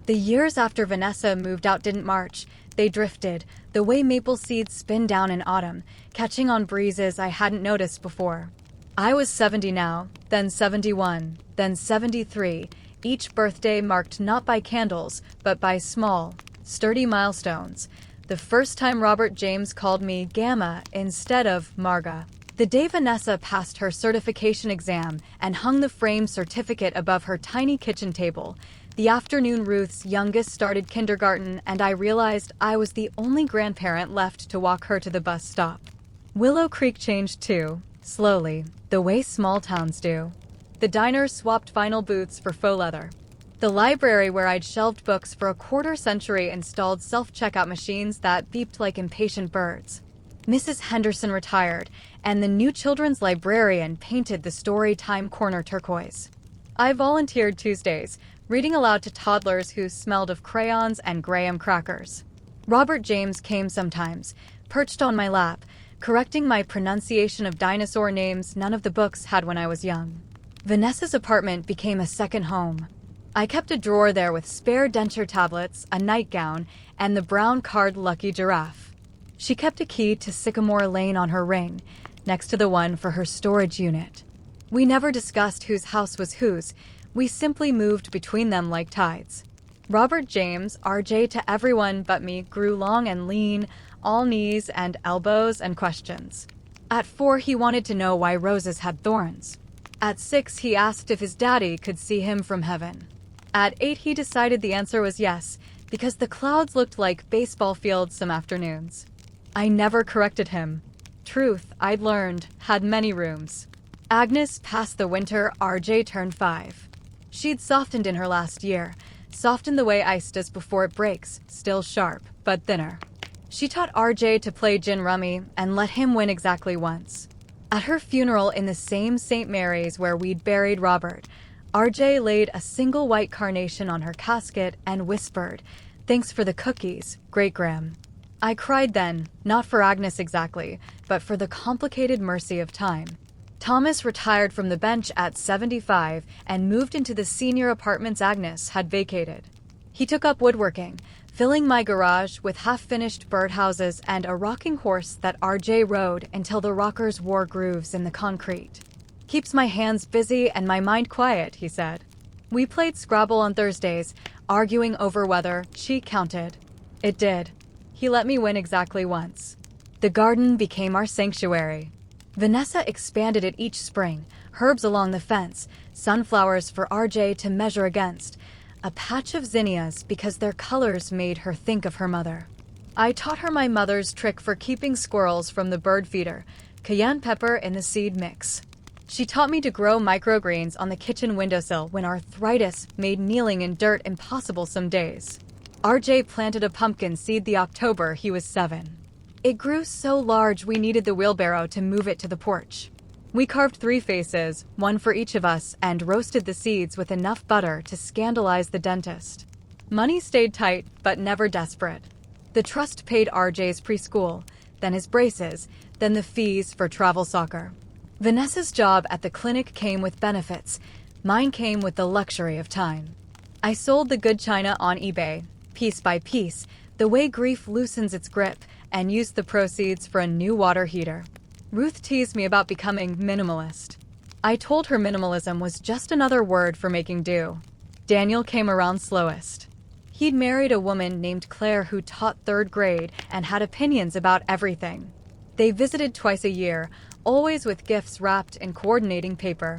The years after Vanessa moved out didn't march. They drifted, the way maple seeds spin down in autumn, catching on breezes I hadn't noticed before. I was 70 now, then 71, then 73, each birthday marked not by candles, but by small, sturdy milestones. The first time Robert James called me Gamma instead of Marga. The day Vanessa passed her certification exam and hung the framed certificate above her tiny kitchen table. The afternoon Ruth's youngest started kindergarten, and I realized I was the only grandparent left to walk her to the bus stop. Willow Creek changed too, slowly, the way small towns do. The diner swapped vinyl boots for faux leather. The library where I'd shelved books for a quarter century installed self-checkout machines that beeped like impatient birds. Mrs. Henderson retired, and the new children's librarian painted the story time corner turquoise. I volunteered Tuesdays, reading aloud to toddlers who smelled of crayons and graham crackers. Robert James came sometimes, perched on my lap, correcting my pronunciation of dinosaur names none of the books had when I was young. Vanessa's apartment became a second home. I kept a drawer there with spare denture tablets, a nightgown, and the brown card Lucky Giraffe. She kept a key to Sycamore Lane on her ring, next to the one for her storage unit. We never discussed whose house was whose. We simply moved between them like tides. Robert James, RJ to everyone but me, grew long and lean, all knees and elbows and questions. At 4, he wanted to know why roses had thorns. At 6, he asked if his daddy could see him from heaven. At 8, he decided the answer was yes, because the clouds looked like baseball fields some afternoons. I never corrected him. Truth, I'd learned, had many rooms. Agnes passed the winter RJ turned 5. She'd softened in her last year, softened the way ice does before it breaks, still sharp, but thinner. She taught RJ to play gin rummy and let him win exactly once. At her funeral in the same St. Mary's where we'd buried Robert, RJ laid a single white carnation on her casket and whispered, "Thanks for the cookies, Great Graham." I cried then, not for Agnes exactly, but for the complicated mercy of time. Thomas retired from the bench at 75 and moved into the senior apartments Agnes had vacated. He took up woodworking, filling my garage with half-finished birdhouses and a rocking horse that RJ rode until the rockers wore grooves in the concrete. "Keeps my hands busy and my mind quiet," he said. We played Scrabble on Thursdays, arguing over whether she counted. It did. He let me win exactly once. The garden became our sanctuary. Vanessa expanded it each spring, herbs along the fence, sunflowers for RJ to measure against, a patch of zinnias because their colors made her think of her mother. I taught her my mother's trick for keeping squirrels from the bird feeder, cayenne pepper in the seed mix. She taught me to grow microgreens on the kitchen windowsill when arthritis made kneeling in dirt impossible some days. RJ planted a pumpkin seed the October he was 7. It grew so large we needed the wheelbarrow to move it to the porch. We carved 3 faces, one for each of us, and roasted the seeds with enough butter to scandalize the dentist. Money stayed tight, but never desperate. The trust paid RJ's preschool, then his braces, then the fees for travel soccer. Vanessa's job at the clinic came with benefits. Mine came with the luxury of time. I sold the good china on eBay, piece by piece, the way grief loosens its grip, and used the proceeds for a new water heater. Ruth teased me about becoming minimalist. I told her minimalism was just another word for making do. Daniel came around slowest. He'd married a woman named Claire who taught 3rd grade and had opinions about everything. They visited twice a year, always with gifts wrapped in coordinating paper.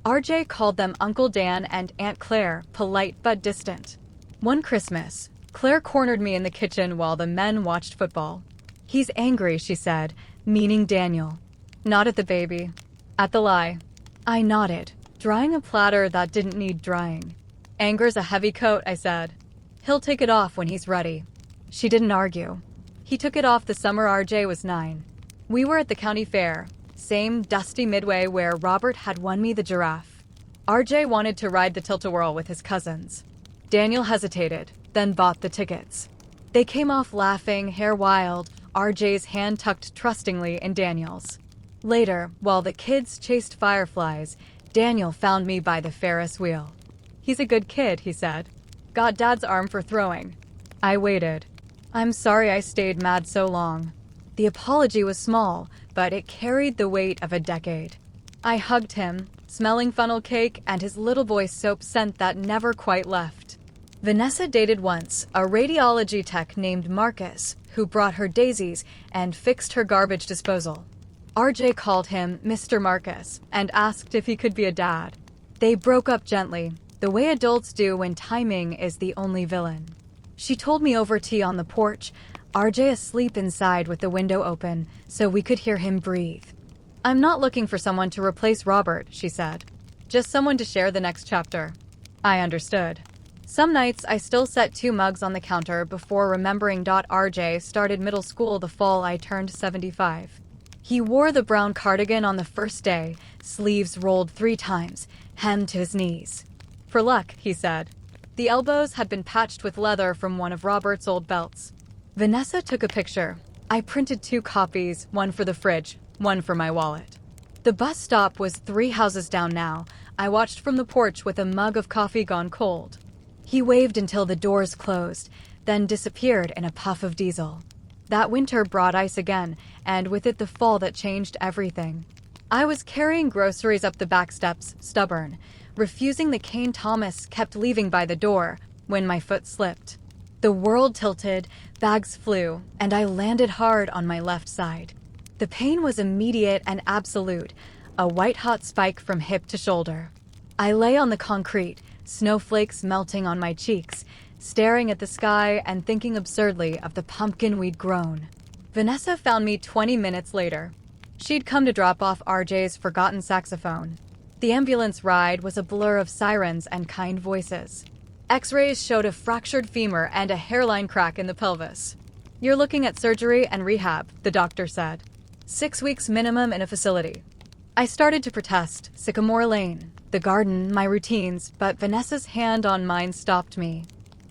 RJ called them Uncle Dan and Aunt Claire, polite but distant. One Christmas, Claire cornered me in the kitchen while the men watched football. "He's angry," she said, meaning Daniel. Not at the baby. At the lie. I nodded, drying a platter that didn't need drying. "Anger's a heavy coat," I said. "He'll take it off when he's ready." She didn't argue. He took it off the summer RJ was 9. We were at the county fair, same dusty midway where Robert had won me the giraffe. RJ wanted to ride the tilt-a-whirl with his cousins. Daniel hesitated, then bought the tickets. They came off laughing, hair wild, RJ's hand tucked trustingly in Daniel's. Later, while the kids chased fireflies, Daniel found me by the Ferris wheel. "He's a good kid," he said. "Got Dad's arm for throwing." I waited. "I'm sorry I stayed mad so long." The apology was small, but it carried the weight of a decade. I hugged him, smelling funnel cake and his little boy soap scent that never quite left. Vanessa dated once a radiology tech named Marcus, who brought her daisies and fixed her garbage disposal. RJ called him Mr. Marcus and asked if he could be a dad. They broke up gently, the way adults do when timing is the only villain. She told me over tea on the porch, RJ asleep inside with the window open so we could hear him breathe. "I'm not looking for someone to replace Robert," she said. "Just someone to share the next chapter." I understood. Some nights I still set 2 mugs on the counter before remembering. RJ started middle school the fall I turned 75. He wore the brown cardigan on the first day, sleeves rolled 3 times, hem to his knees. For luck, he said. The elbows had been patched with leather from one of Robert's old belts. Vanessa took a picture. I printed 2 copies, one for the fridge, one for my wallet. The bus stop was 3 houses down now. I watched from the porch with a mug of coffee gone cold. He waved until the doors closed, then disappeared in a puff of diesel. That winter brought ice again, and with it the fall that changed everything. I was carrying groceries up the back steps, stubborn, refusing the cane Thomas kept leaving by the door, when my foot slipped. The world tilted, bags flew, and I landed hard on my left side. The pain was immediate and absolute, a white-hot spike from hip to shoulder. I lay on the concrete, snowflakes melting on my cheeks, staring at the sky and thinking absurdly of the pumpkin we'd grown. Vanessa found me 20 minutes later. She'd come to drop off RJ's forgotten saxophone. The ambulance ride was a blur of sirens and kind voices. X-rays showed a fractured femur and a hairline crack in the pelvis. "You're looking at surgery and rehab," the doctor said. 6 weeks minimum in a facility. I started to protest, Sycamore Lane, the garden, my routines, but Vanessa's hand on mine stopped me.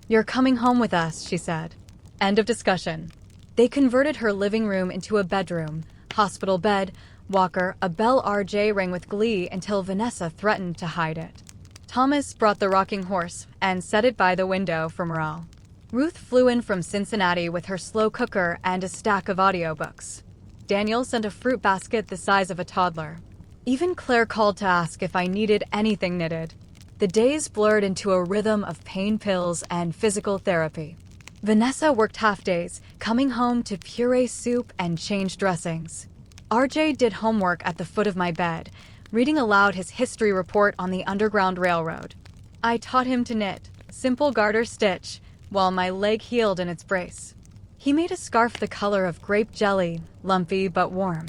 "You're coming home with us," she said. End of discussion. They converted her living room into a bedroom, hospital bed, walker, a bell. RJ rang with glee until Vanessa threatened to hide it. Thomas brought the rocking horse and set it by the window for morale. Ruth flew in from Cincinnati with her slow cooker and a stack of audiobooks. Daniel sent a fruit basket the size of a toddler. Even Claire called to ask if I needed anything knitted. The days blurred into a rhythm of pain pills and physical therapy. Vanessa worked half-days, coming home to puree soup and change dressings. RJ did homework at the foot of my bed, reading aloud his history report on the Underground Railroad. I taught him to knit, simple garter stitch, while my leg healed in its brace. He made a scarf the color of grape jelly, lumpy but warm.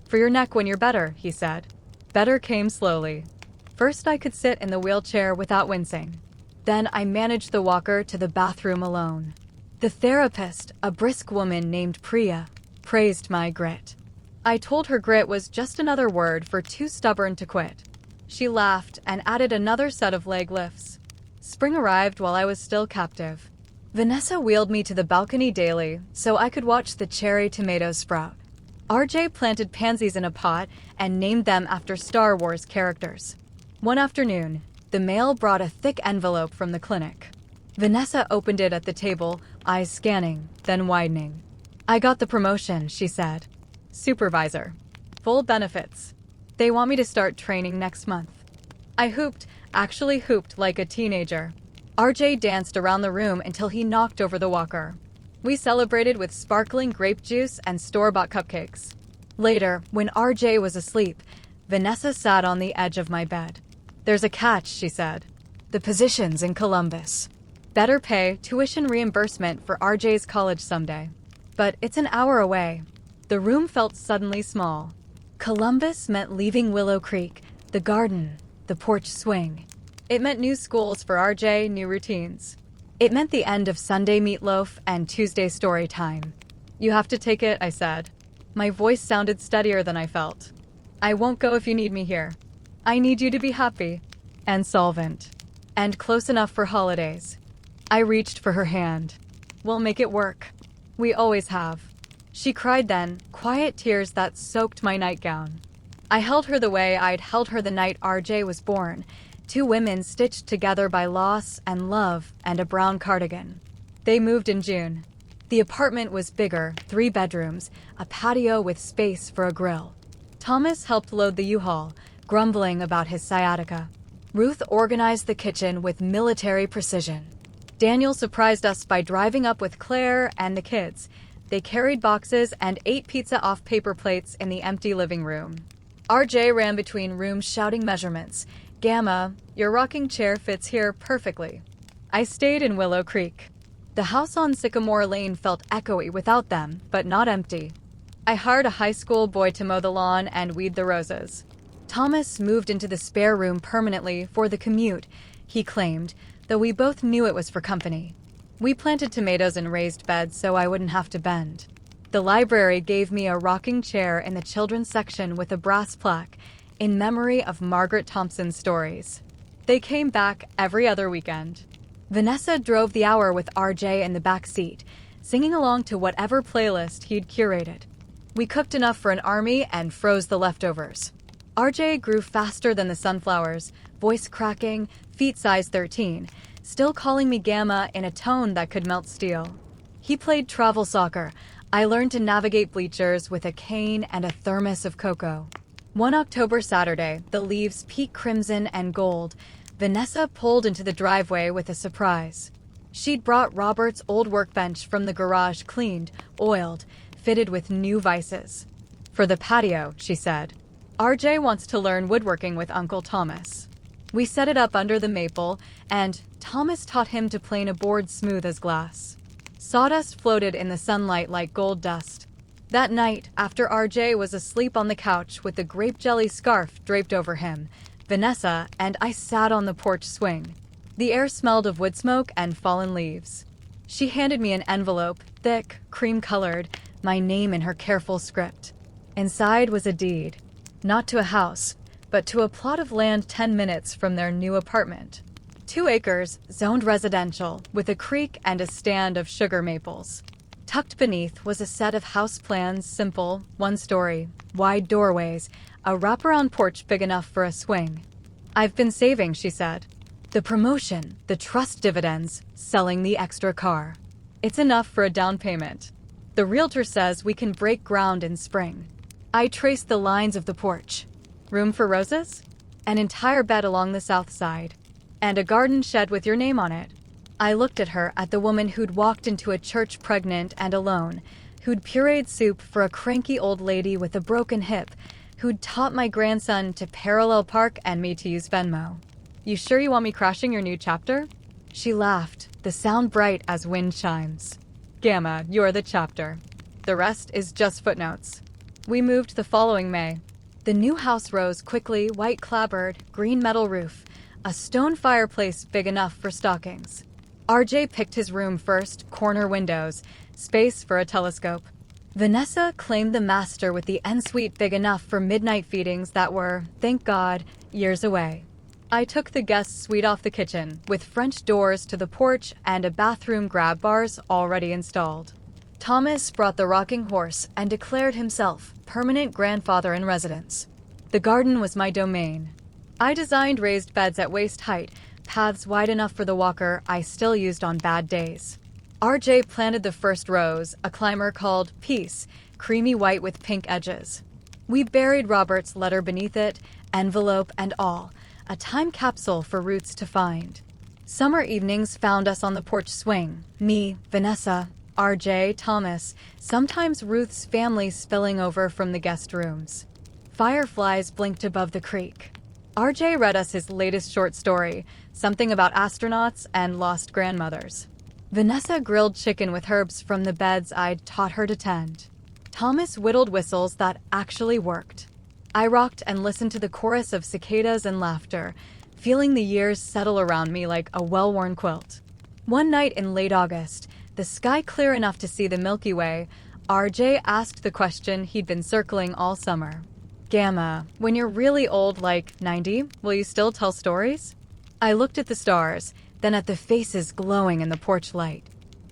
"For your neck when you're better," he said. Better came slowly. First I could sit in the wheelchair without wincing. Then I managed the walker to the bathroom alone. The therapist, a brisk woman named Priya, praised my grit. I told her grit was just another word for too stubborn to quit. She laughed and added another set of leg lifts. Spring arrived while I was still captive. Vanessa wheeled me to the balcony daily so I could watch the cherry tomatoes sprout. RJ planted pansies in a pot and named them after Star Wars characters. One afternoon, the mail brought a thick envelope from the clinic. Vanessa opened it at the table, eyes scanning, then widening. "I got the promotion," she said. "Supervisor. Full benefits. They want me to start training next month." I actually hooped like a teenager. RJ danced around the room until he knocked over the walker. We celebrated with sparkling grape juice and store-bought cupcakes. Later, when RJ was asleep, Vanessa sat on the edge of my bed. "There's a catch," she said. "The position's in Columbus. Better pay, tuition reimbursement for RJ's college someday. But it's an hour away." The room felt suddenly small. Columbus meant leaving Willow Creek, the garden, the porch swing. It meant new schools for RJ, new routines. It meant the end of Sunday meatloaf and Tuesday story time. "You have to take it," I said. My voice sounded steadier than I felt. "I won't go if you need me here. I need you to be happy and solvent and close enough for holidays." I reached for her hand. "We'll make it work. We always have." She cried then, quiet tears that soaked my nightgown. I held her the way I'd held her the night RJ was born, 2 women stitched together by loss and love and a brown cardigan. They moved in June. The apartment was bigger, 3 bedrooms, a patio with space for a grill. Thomas helped load the U-Haul, grumbling about his sciatica. Ruth organized the kitchen with military precision. Daniel surprised us by driving up with Claire and the kids. They carried boxes and ate pizza off paper plates in the empty living room. RJ ran between rooms shouting measurements. "Gamma, your rocking chair fits here perfectly." I stayed in Willow Creek. The house on Sycamore Lane felt echoey without them, but not empty. I hired a high school boy to mow the lawn and weed the roses. Thomas moved into the spare room permanently for the commute, he claimed, though we both knew it was for company. We planted tomatoes in raised beds so I wouldn't have to bend. The library gave me a rocking chair in the children's section with a brass plaque in memory of Margaret Thompson's stories. They came back every other weekend. Vanessa drove the hour with RJ in the back seat, singing along to whatever playlist he'd curated. We cooked enough for an army and froze the leftovers. RJ grew faster than the sunflowers, voice cracking, feet size 13, still calling me Gamma in a tone that could melt steel. He played travel soccer. I learned to navigate bleachers with a cane and a thermos of cocoa. One October Saturday, the leaves peak crimson and gold, Vanessa pulled into the driveway with a surprise. She'd brought Robert's old workbench from the garage cleaned, oiled, fitted with new vices. For the patio, she said. RJ wants to learn woodworking with Uncle Thomas. We set it up under the maple, and Thomas taught him to plane a board smooth as glass. Sawdust floated in the sunlight like gold dust. That night, after RJ was asleep on the couch with the grape jelly scarf draped over him, Vanessa and I sat on the porch swing. The air smelled of wood smoke and fallen leaves. She handed me an envelope, thick, cream-colored, my name in her careful script. Inside was a deed, not to a house, but to a plot of land 10 minutes from their new apartment. 2 acres, zoned residential, with a creek and a stand of sugar maples. Tucked beneath was a set of house plans, simple, 1-story, wide doorways, a wraparound porch big enough for a swing. I've been saving, she said. The promotion, the trust dividends, selling the extra car. It's enough for a down payment. The realtor says we can break ground in spring. I traced the lines of the porch. Room for roses? An entire bed along the south side. And a garden shed with your name on it. I looked at her, at the woman who'd walked into a church pregnant and alone, who'd pureed soup for a cranky old lady with a broken hip, who'd taught my grandson to parallel park and me to use Venmo. You sure you want me crashing your new chapter? She laughed, the sound bright as wind chimes. Gamma, you're the chapter. The rest is just footnotes. We moved the following May. The new house rose quickly, white clapboard, green metal roof, a stone fireplace big enough for stockings. RJ picked his room first, corner windows, space for a telescope. Vanessa claimed the master with the ensuite big enough for midnight feedings that were, thank God, years away. I took the guest suite off the kitchen, with French doors to the porch and a bathroom grab bars already installed. Thomas brought the rocking horse and declared himself permanent grandfather in residence. The garden was my domain. I designed raised beds at waist height, paths wide enough for the walker I still used on bad days. RJ planted the first rose, a climber called Peace, creamy white with pink edges. We buried Robert's letter beneath it, envelope and all, a time capsule for roots to find. Summer evenings found us on the porch swing, me, Vanessa, RJ, Thomas, sometimes Ruth's family spilling over from the guest rooms. Fireflies blinked above the creek. RJ read us his latest short story, something about astronauts and lost grandmothers. Vanessa grilled chicken with herbs from the beds I'd taught her to tend. Thomas whittled whistles that actually worked. I rocked and listened to the chorus of cicadas and laughter, feeling the years settle around me like a well-worn quilt. One night in late August, the sky clear enough to see the Milky Way, RJ asked the question he'd been circling all summer. Gamma, when you're really old, like 90, will you still tell stories? I looked at the stars, then at the faces glowing in the porch light.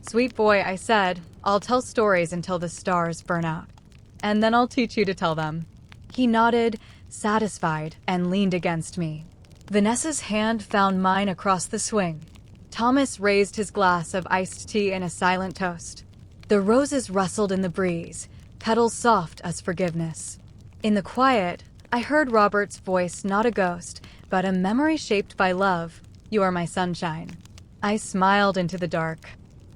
Sweet boy, I said, I'll tell stories until the stars burn out. And then I'll teach you to tell them. He nodded, satisfied, and leaned against me. Vanessa's hand found mine across the swing. Thomas raised his glass of iced tea in a silent toast. The roses rustled in the breeze, petals soft as forgiveness. In the quiet, I heard Robert's voice, not a ghost, but a memory shaped by love. You are my sunshine. I smiled into the dark.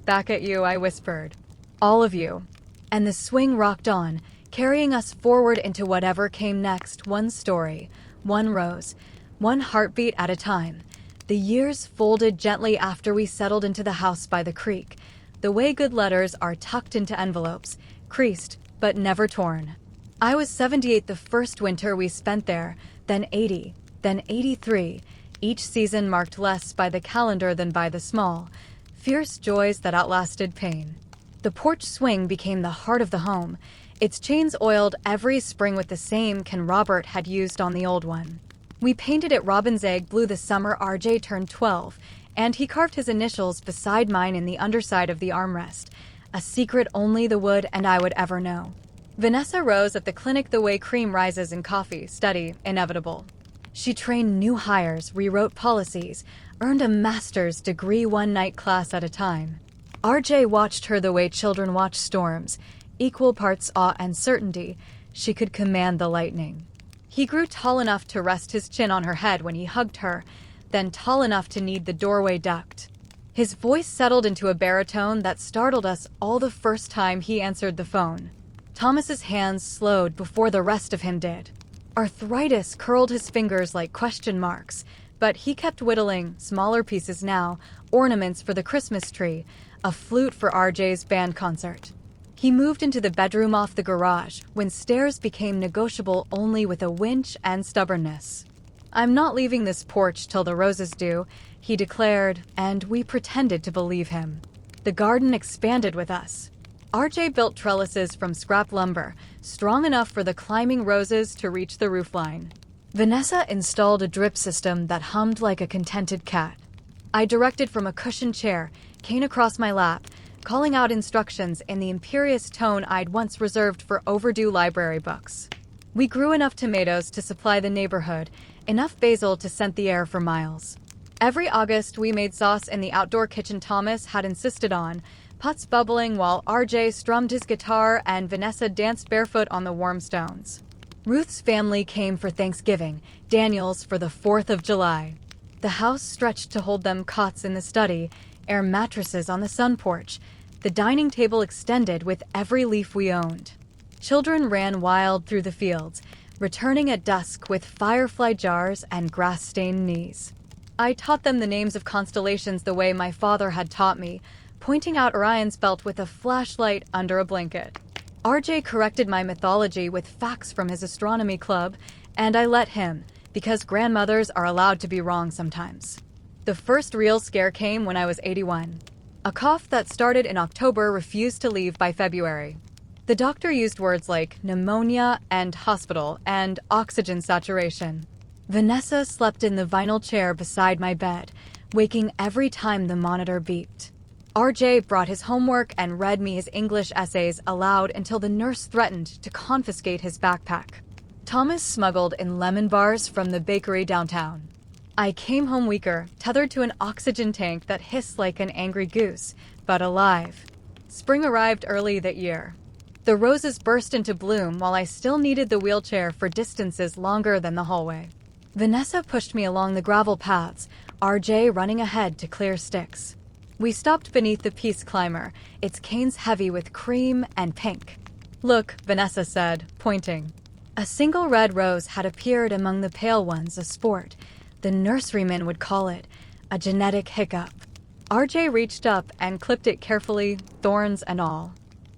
Back at you, I whispered. All of you. And the swing rocked on, carrying us forward into whatever came next, one story, one rose, one heartbeat at a time. The years folded gently after we settled into the house by the creek, the way good letters are tucked into envelopes, creased but never torn. I was 78 the first winter we spent there, then 80, then 83, Each season marked less by the calendar than by the small, fierce joys that outlasted pain. The porch swing became the heart of the home, its chains oiled every spring with the same can Robert had used on the old one. We painted it robin's egg blue the summer RJ turned 12, and he carved his initials beside mine in the underside of the armrest, a secret only the wood and I would ever know. Vanessa rose at the clinic the way cream rises in coffee, steady, inevitable. She trained new hires, rewrote policies, earned a master's degree one night class at a time. RJ watched her the way children watch storms, equal parts awe and certainty. She could command the lightning. He grew tall enough to rest his chin on her head when he hugged her, then tall enough to need the doorway ducked. His voice settled into a baritone that startled us all the first time he answered the phone. Thomas's hands slowed before the rest of him did. Arthritis curled his fingers like question marks, but he kept whittling, smaller pieces now, ornaments for the Christmas tree, a flute for RJ's band concert. He moved into the bedroom off the garage when stairs became negotiable only with a winch and stubbornness. "I'm not leaving this porch till the roses do," he declared, and we pretended to believe him. The garden expanded with us. RJ built trellises from scrap lumber, strong enough for the climbing roses to reach the roofline. Vanessa installed a drip system that hummed like a contented cat. I directed from a cushioned chair, cane across my lap, calling out instructions in the imperious tone I'd once reserved for overdue library books. We grew enough tomatoes to supply the neighborhood, enough basil to scent the air for miles. Every August, we made sauce in the outdoor kitchen Thomas had insisted on, pots bubbling while RJ strummed his guitar and Vanessa danced barefoot on the warm stones. Ruth's family came for Thanksgiving, Daniel's for the 4th of July. The house stretched to hold them cots in the study, air mattresses on the sun porch. The dining table extended with every leaf we owned. Children ran wild through the fields, returning at dusk with firefly jars and grass-stained knees. I taught them the names of constellations the way my father had taught me, pointing out Orion's belt with a flashlight under a blanket. RJ corrected my mythology with facts from his astronomy club, and I let him, because grandmothers are allowed to be wrong sometimes. The first real scare came when I was 81. A cough that started in October refused to leave by February. The doctor used words like pneumonia and hospital and oxygen saturation. Vanessa slept in the vinyl chair beside my bed, waking every time the monitor beeped. RJ brought his homework and read me his English essays aloud until the nurse threatened to confiscate his backpack. Thomas smuggled in lemon bars from the bakery downtown. I came home weaker, tethered to an oxygen tank that hissed like an angry goose, but alive. Spring arrived early that year. The roses burst into bloom while I still needed the wheelchair for distances longer than the hallway. Vanessa pushed me along the gravel paths, RJ running ahead to clear sticks. We stopped beneath the peace climber, its canes heavy with cream and pink. "Look," Vanessa said, pointing. A single red rose had appeared among the pale ones, a sport. The nurserymen would call it a genetic hiccup. RJ reached up and clipped it carefully, thorns and all.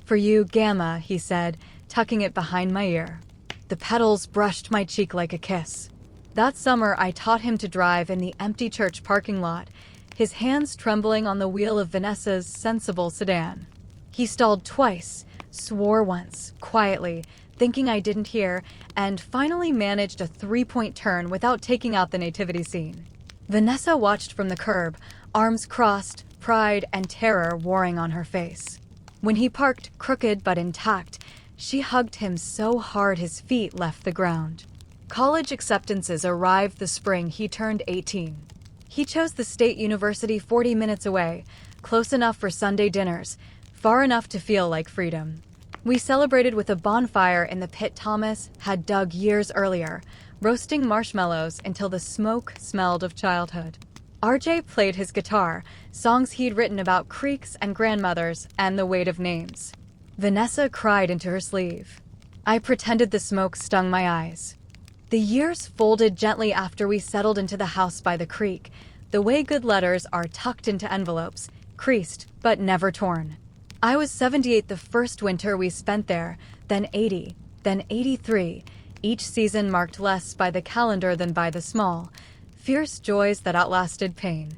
"For you, Gamma," he said, tucking it behind my ear. The petals brushed my cheek like a kiss. That summer, I taught him to drive in the empty church parking lot, his hands trembling on the wheel of Vanessa's sensible sedan. He stalled twice, swore once, quietly, thinking I didn't hear, and finally managed a 3-point turn without taking out the nativity scene. Vanessa watched from the curb, arms crossed, pride and terror warring on her face. When he parked, crooked but intact, she hugged him so hard his feet left the ground. College acceptances arrived the spring he turned 18. He chose the state university 40 minutes away, close enough for Sunday dinners, far enough to feel like freedom. We celebrated with a bonfire in the pit Thomas had dug years earlier, roasting marshmallows until the smoke smelled of childhood. RJ played his guitar, songs he'd written about creeks and grandmothers and the weight of names. Vanessa cried into her sleeve. I pretended the smoke stung my eyes. The years folded gently after we settled into the house by the creek, the way good letters are tucked into envelopes, creased but never torn. I was 78 the first winter we spent there, then 80, then 83, each season marked less by the calendar than by the small, fierce joys that outlasted pain.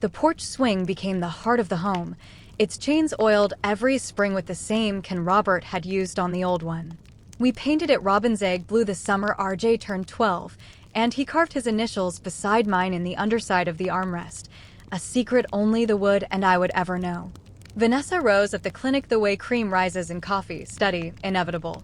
The porch swing became the heart of the home, its chains oiled every spring with the same Ken Robert had used on the old one. We painted it robin's egg blue the summer RJ turned 12, and he carved his initials beside mine in the underside of the armrest, a secret only the wood and I would ever know. Vanessa rose at the clinic the way cream rises in coffee, steady, inevitable.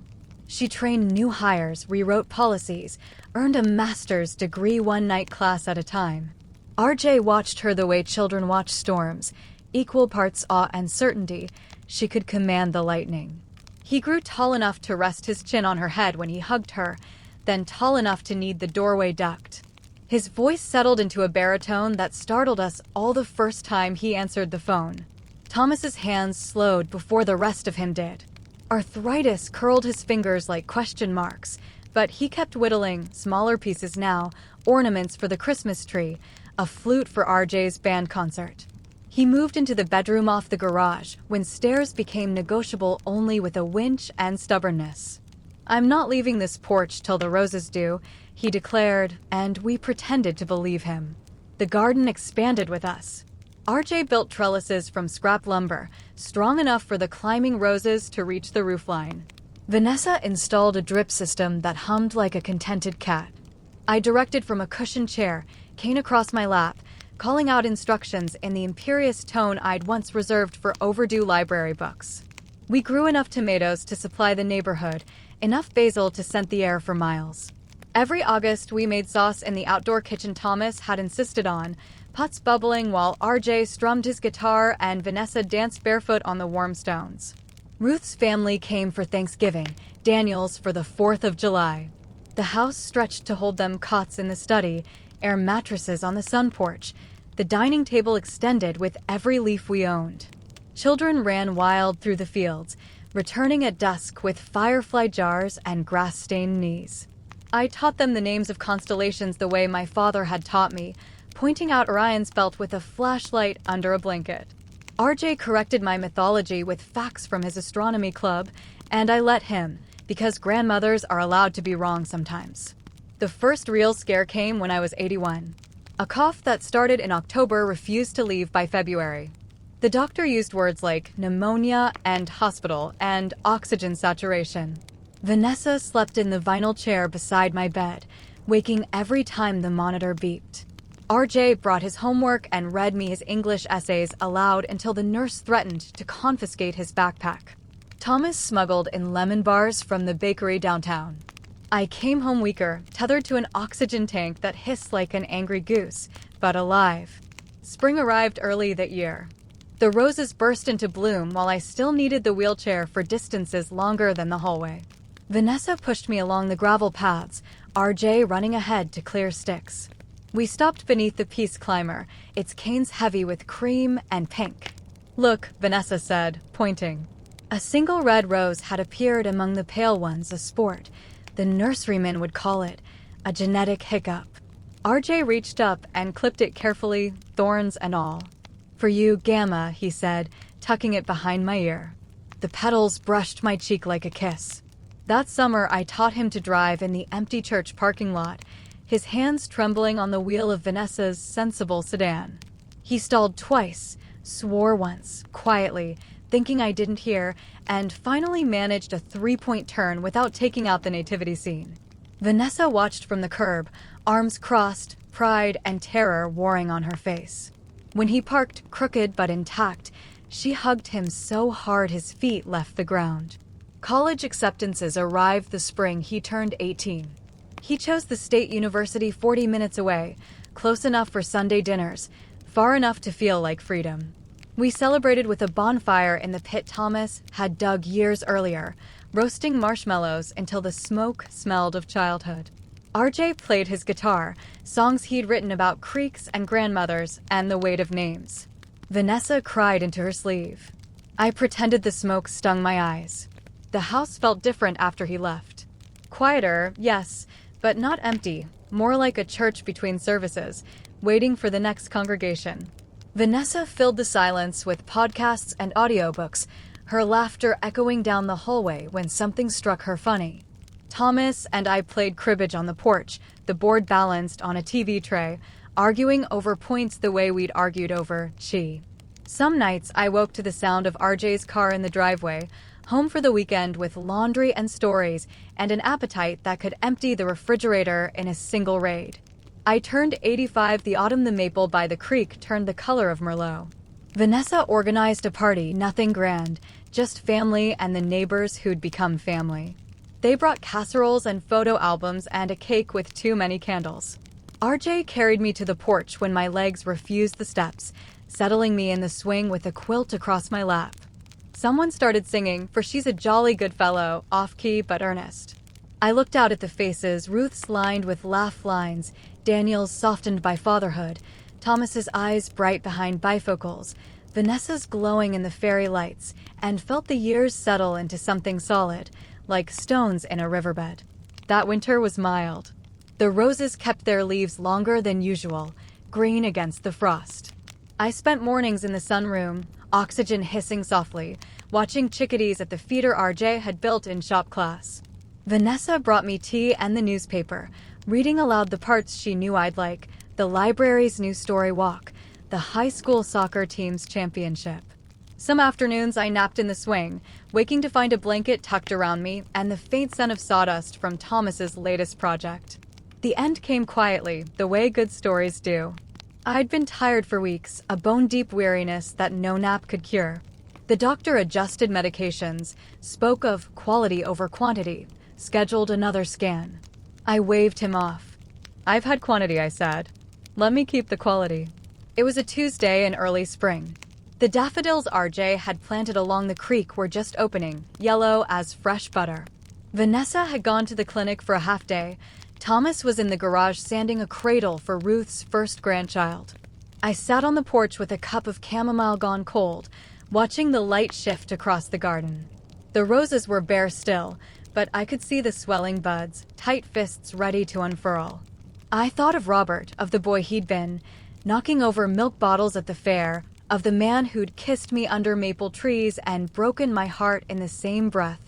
She trained new hires, rewrote policies, earned a master's degree one night class at a time. RJ watched her the way children watch storms, equal parts awe and certainty. She could command the lightning. He grew tall enough to rest his chin on her head when he hugged her, then tall enough to need the doorway duct. His voice settled into a baritone that startled us all the first time he answered the phone. Thomas's hands slowed before the rest of him did. Arthritis curled his fingers like question marks, but he kept whittling, smaller pieces now, ornaments for the Christmas tree, a flute for RJ's band concert. He moved into the bedroom off the garage when stairs became negotiable only with a winch and stubbornness. "I'm not leaving this porch till the roses do," he declared, and we pretended to believe him. The garden expanded with us. RJ built trellises from scrap lumber, strong enough for the climbing roses to reach the roofline. Vanessa installed a drip system that hummed like a contented cat. I directed from a cushioned chair, cane across my lap, calling out instructions in the imperious tone I'd once reserved for overdue library books. We grew enough tomatoes to supply the neighborhood, enough basil to scent the air for miles. Every August, we made sauce in the outdoor kitchen Thomas had insisted on, pots bubbling while RJ strummed his guitar and Vanessa danced barefoot on the warm stones. Ruth's family came for Thanksgiving, Daniel's for the 4th of July. The house stretched to hold them, cots in the study, air mattresses on the sun porch. The dining table extended with every leaf we owned. Children ran wild through the fields, returning at dusk with firefly jars and grass-stained knees. I taught them the names of constellations the way my father had taught me, pointing out Orion's belt with a flashlight under a blanket. RJ corrected my mythology with facts from his astronomy club, and I let him, because grandmothers are allowed to be wrong sometimes. The first real scare came when I was 81. A cough that started in October refused to leave by February. The doctor used words like pneumonia and hospital and oxygen saturation. Vanessa slept in the vinyl chair beside my bed, waking every time the monitor beeped. RJ brought his homework and read me his English essays aloud until the nurse threatened to confiscate his backpack. Thomas smuggled in lemon bars from the bakery downtown. I came home weaker, tethered to an oxygen tank that hissed like an angry goose, but alive. Spring arrived early that year. The roses burst into bloom while I still needed the wheelchair for distances longer than the hallway. Vanessa pushed me along the gravel paths, RJ running ahead to clear sticks. We stopped beneath the Peace Climber, its canes heavy with cream and pink. "Look," Vanessa said, pointing. A single red rose had appeared among the pale ones, a sport. The nurserymen would call it a genetic hiccup. RJ reached up and clipped it carefully, thorns and all. "For you, Gamma," he said, tucking it behind my ear. The petals brushed my cheek like a kiss. That summer, I taught him to drive in the empty church parking lot, his hands trembling on the wheel of Vanessa's sensible sedan. He stalled twice, swore once, quietly, thinking I didn't hear, and finally managed a 3-point turn without taking out the nativity scene. Vanessa watched from the curb, arms crossed, pride and terror warring on her face. When he parked, crooked but intact, she hugged him so hard his feet left the ground. College acceptances arrived the spring he turned 18. He chose the state university 40 minutes away, close enough for Sunday dinners, far enough to feel like freedom. We celebrated with a bonfire in the pit Thomas had dug years earlier, roasting marshmallows until the smoke smelled of childhood. RJ played his guitar, songs he'd written about creeks and grandmothers and the weight of names. Vanessa cried into her sleeve. I pretended the smoke stung my eyes. The house felt different after he left. Quieter, yes, but not empty, more like a church between services, waiting for the next congregation. Vanessa filled the silence with podcasts and audiobooks, her laughter echoing down the hallway when something struck her funny. Thomas and I played cribbage on the porch, the board balanced on a TV tray, arguing over points the way we'd argued over chi. Some nights I woke to the sound of RJ's car in the driveway, home for the weekend with laundry and stories and an appetite that could empty the refrigerator in a single raid. I turned 85 the autumn the maple by the creek turned the color of Merlot. Vanessa organized a party, nothing grand, just family and the neighbors who'd become family. They brought casseroles and photo albums and a cake with too many candles. RJ carried me to the porch when my legs refused the steps, settling me in the swing with a quilt across my lap. Someone started singing, for she's a jolly good fellow, off-key but earnest. I looked out at the faces, Ruth's lined with laugh lines, Daniel's softened by fatherhood, Thomas's eyes bright behind bifocals, Vanessa's glowing in the fairy lights, and felt the years settle into something solid, like stones in a riverbed. That winter was mild. The roses kept their leaves longer than usual, green against the frost. I spent mornings in the sunroom, oxygen hissing softly, watching chickadees at the feeder RJ had built in shop class. Vanessa brought me tea and the newspaper, reading aloud the parts she knew I'd like, the library's new story walk, the high school soccer team's championship. Some afternoons I napped in the swing, waking to find a blanket tucked around me and the faint scent of sawdust from Thomas's latest project. The end came quietly, the way good stories do. I'd been tired for weeks, a bone-deep weariness that no nap could cure. The doctor adjusted medications, spoke of quality over quantity, scheduled another scan. I waved him off. "I've had quantity," I said. "Let me keep the quality." It was a Tuesday in early spring. The daffodils RJ had planted along the creek were just opening, yellow as fresh butter. Vanessa had gone to the clinic for a half day. Thomas was in the garage sanding a cradle for Ruth's first grandchild. I sat on the porch with a cup of chamomile gone cold, watching the light shift across the garden. The roses were bare still, but I could see the swelling buds, tight fists ready to unfurl. I thought of Robert, of the boy he'd been, knocking over milk bottles at the fair, of the man who'd kissed me under maple trees and broken my heart in the same breath,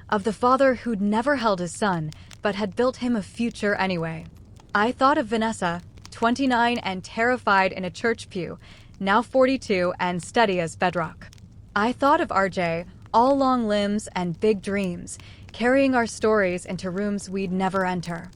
of the father who'd never held his son, but had built him a future anyway. I thought of Vanessa, 29 and terrified in a church pew, now 42 and steady as bedrock. I thought of RJ, all long limbs and big dreams, carrying our stories into rooms we'd never enter.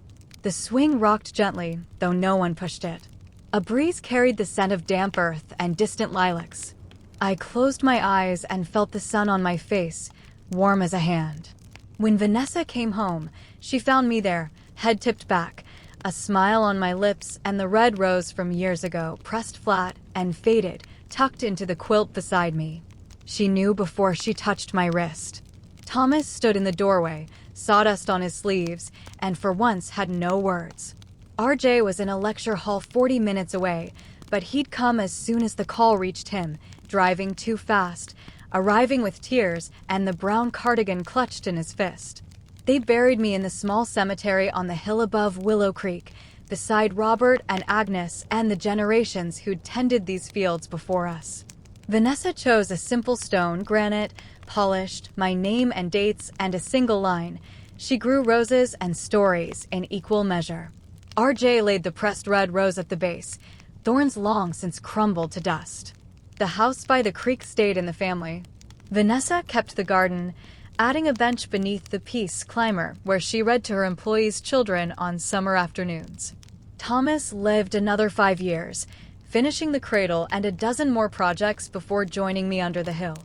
The swing rocked gently, though no one pushed it. A breeze carried the scent of damp earth and distant lilacs. I closed my eyes and felt the sun on my face, warm as a hand. When Vanessa came home, she found me there, head tipped back, a smile on my lips and the red rose from years ago, pressed flat and faded, tucked into the quilt beside me. She knew before she touched my wrist. Thomas stood in the doorway, sawdust on his sleeves, and for once had no words. RJ was in a lecture hall 40 minutes away, but he'd come as soon as the call reached him, driving too fast, arriving with tears and the brown cardigan clutched in his fist. They buried me in the small cemetery on the hill above Willow Creek, beside Robert and Agnes and the generations who'd tended these fields before us. Vanessa chose a simple stone, granite, polished, my name and dates, and a single line. She grew roses and stories in equal measure. RJ laid the pressed red rose at the base, thorns long since crumbled to dust. The house by the creek stayed in the family. Vanessa kept the garden, adding a bench beneath the Peace Climber where she read to her employees' children on summer afternoons. Thomas lived another 5 years, finishing the cradle and a dozen more projects before joining me under the hill.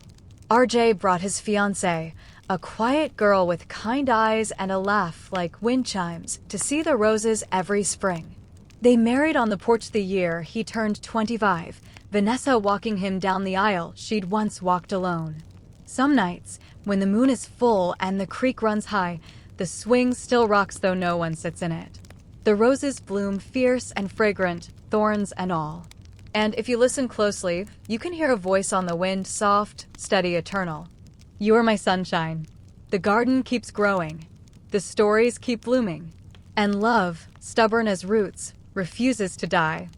RJ brought his fiancée, a quiet girl with kind eyes and a laugh like wind chimes, to see the roses every spring. They married on the porch the year he turned 25, Vanessa walking him down the aisle she'd once walked alone. Some nights, when the moon is full and the creek runs high, the swing still rocks though no one sits in it. The roses bloom fierce and fragrant, thorns and all. And if you listen closely, you can hear a voice on the wind, soft, steady, eternal. You are my sunshine. The garden keeps growing. The stories keep blooming. And love, stubborn as roots, refuses to die.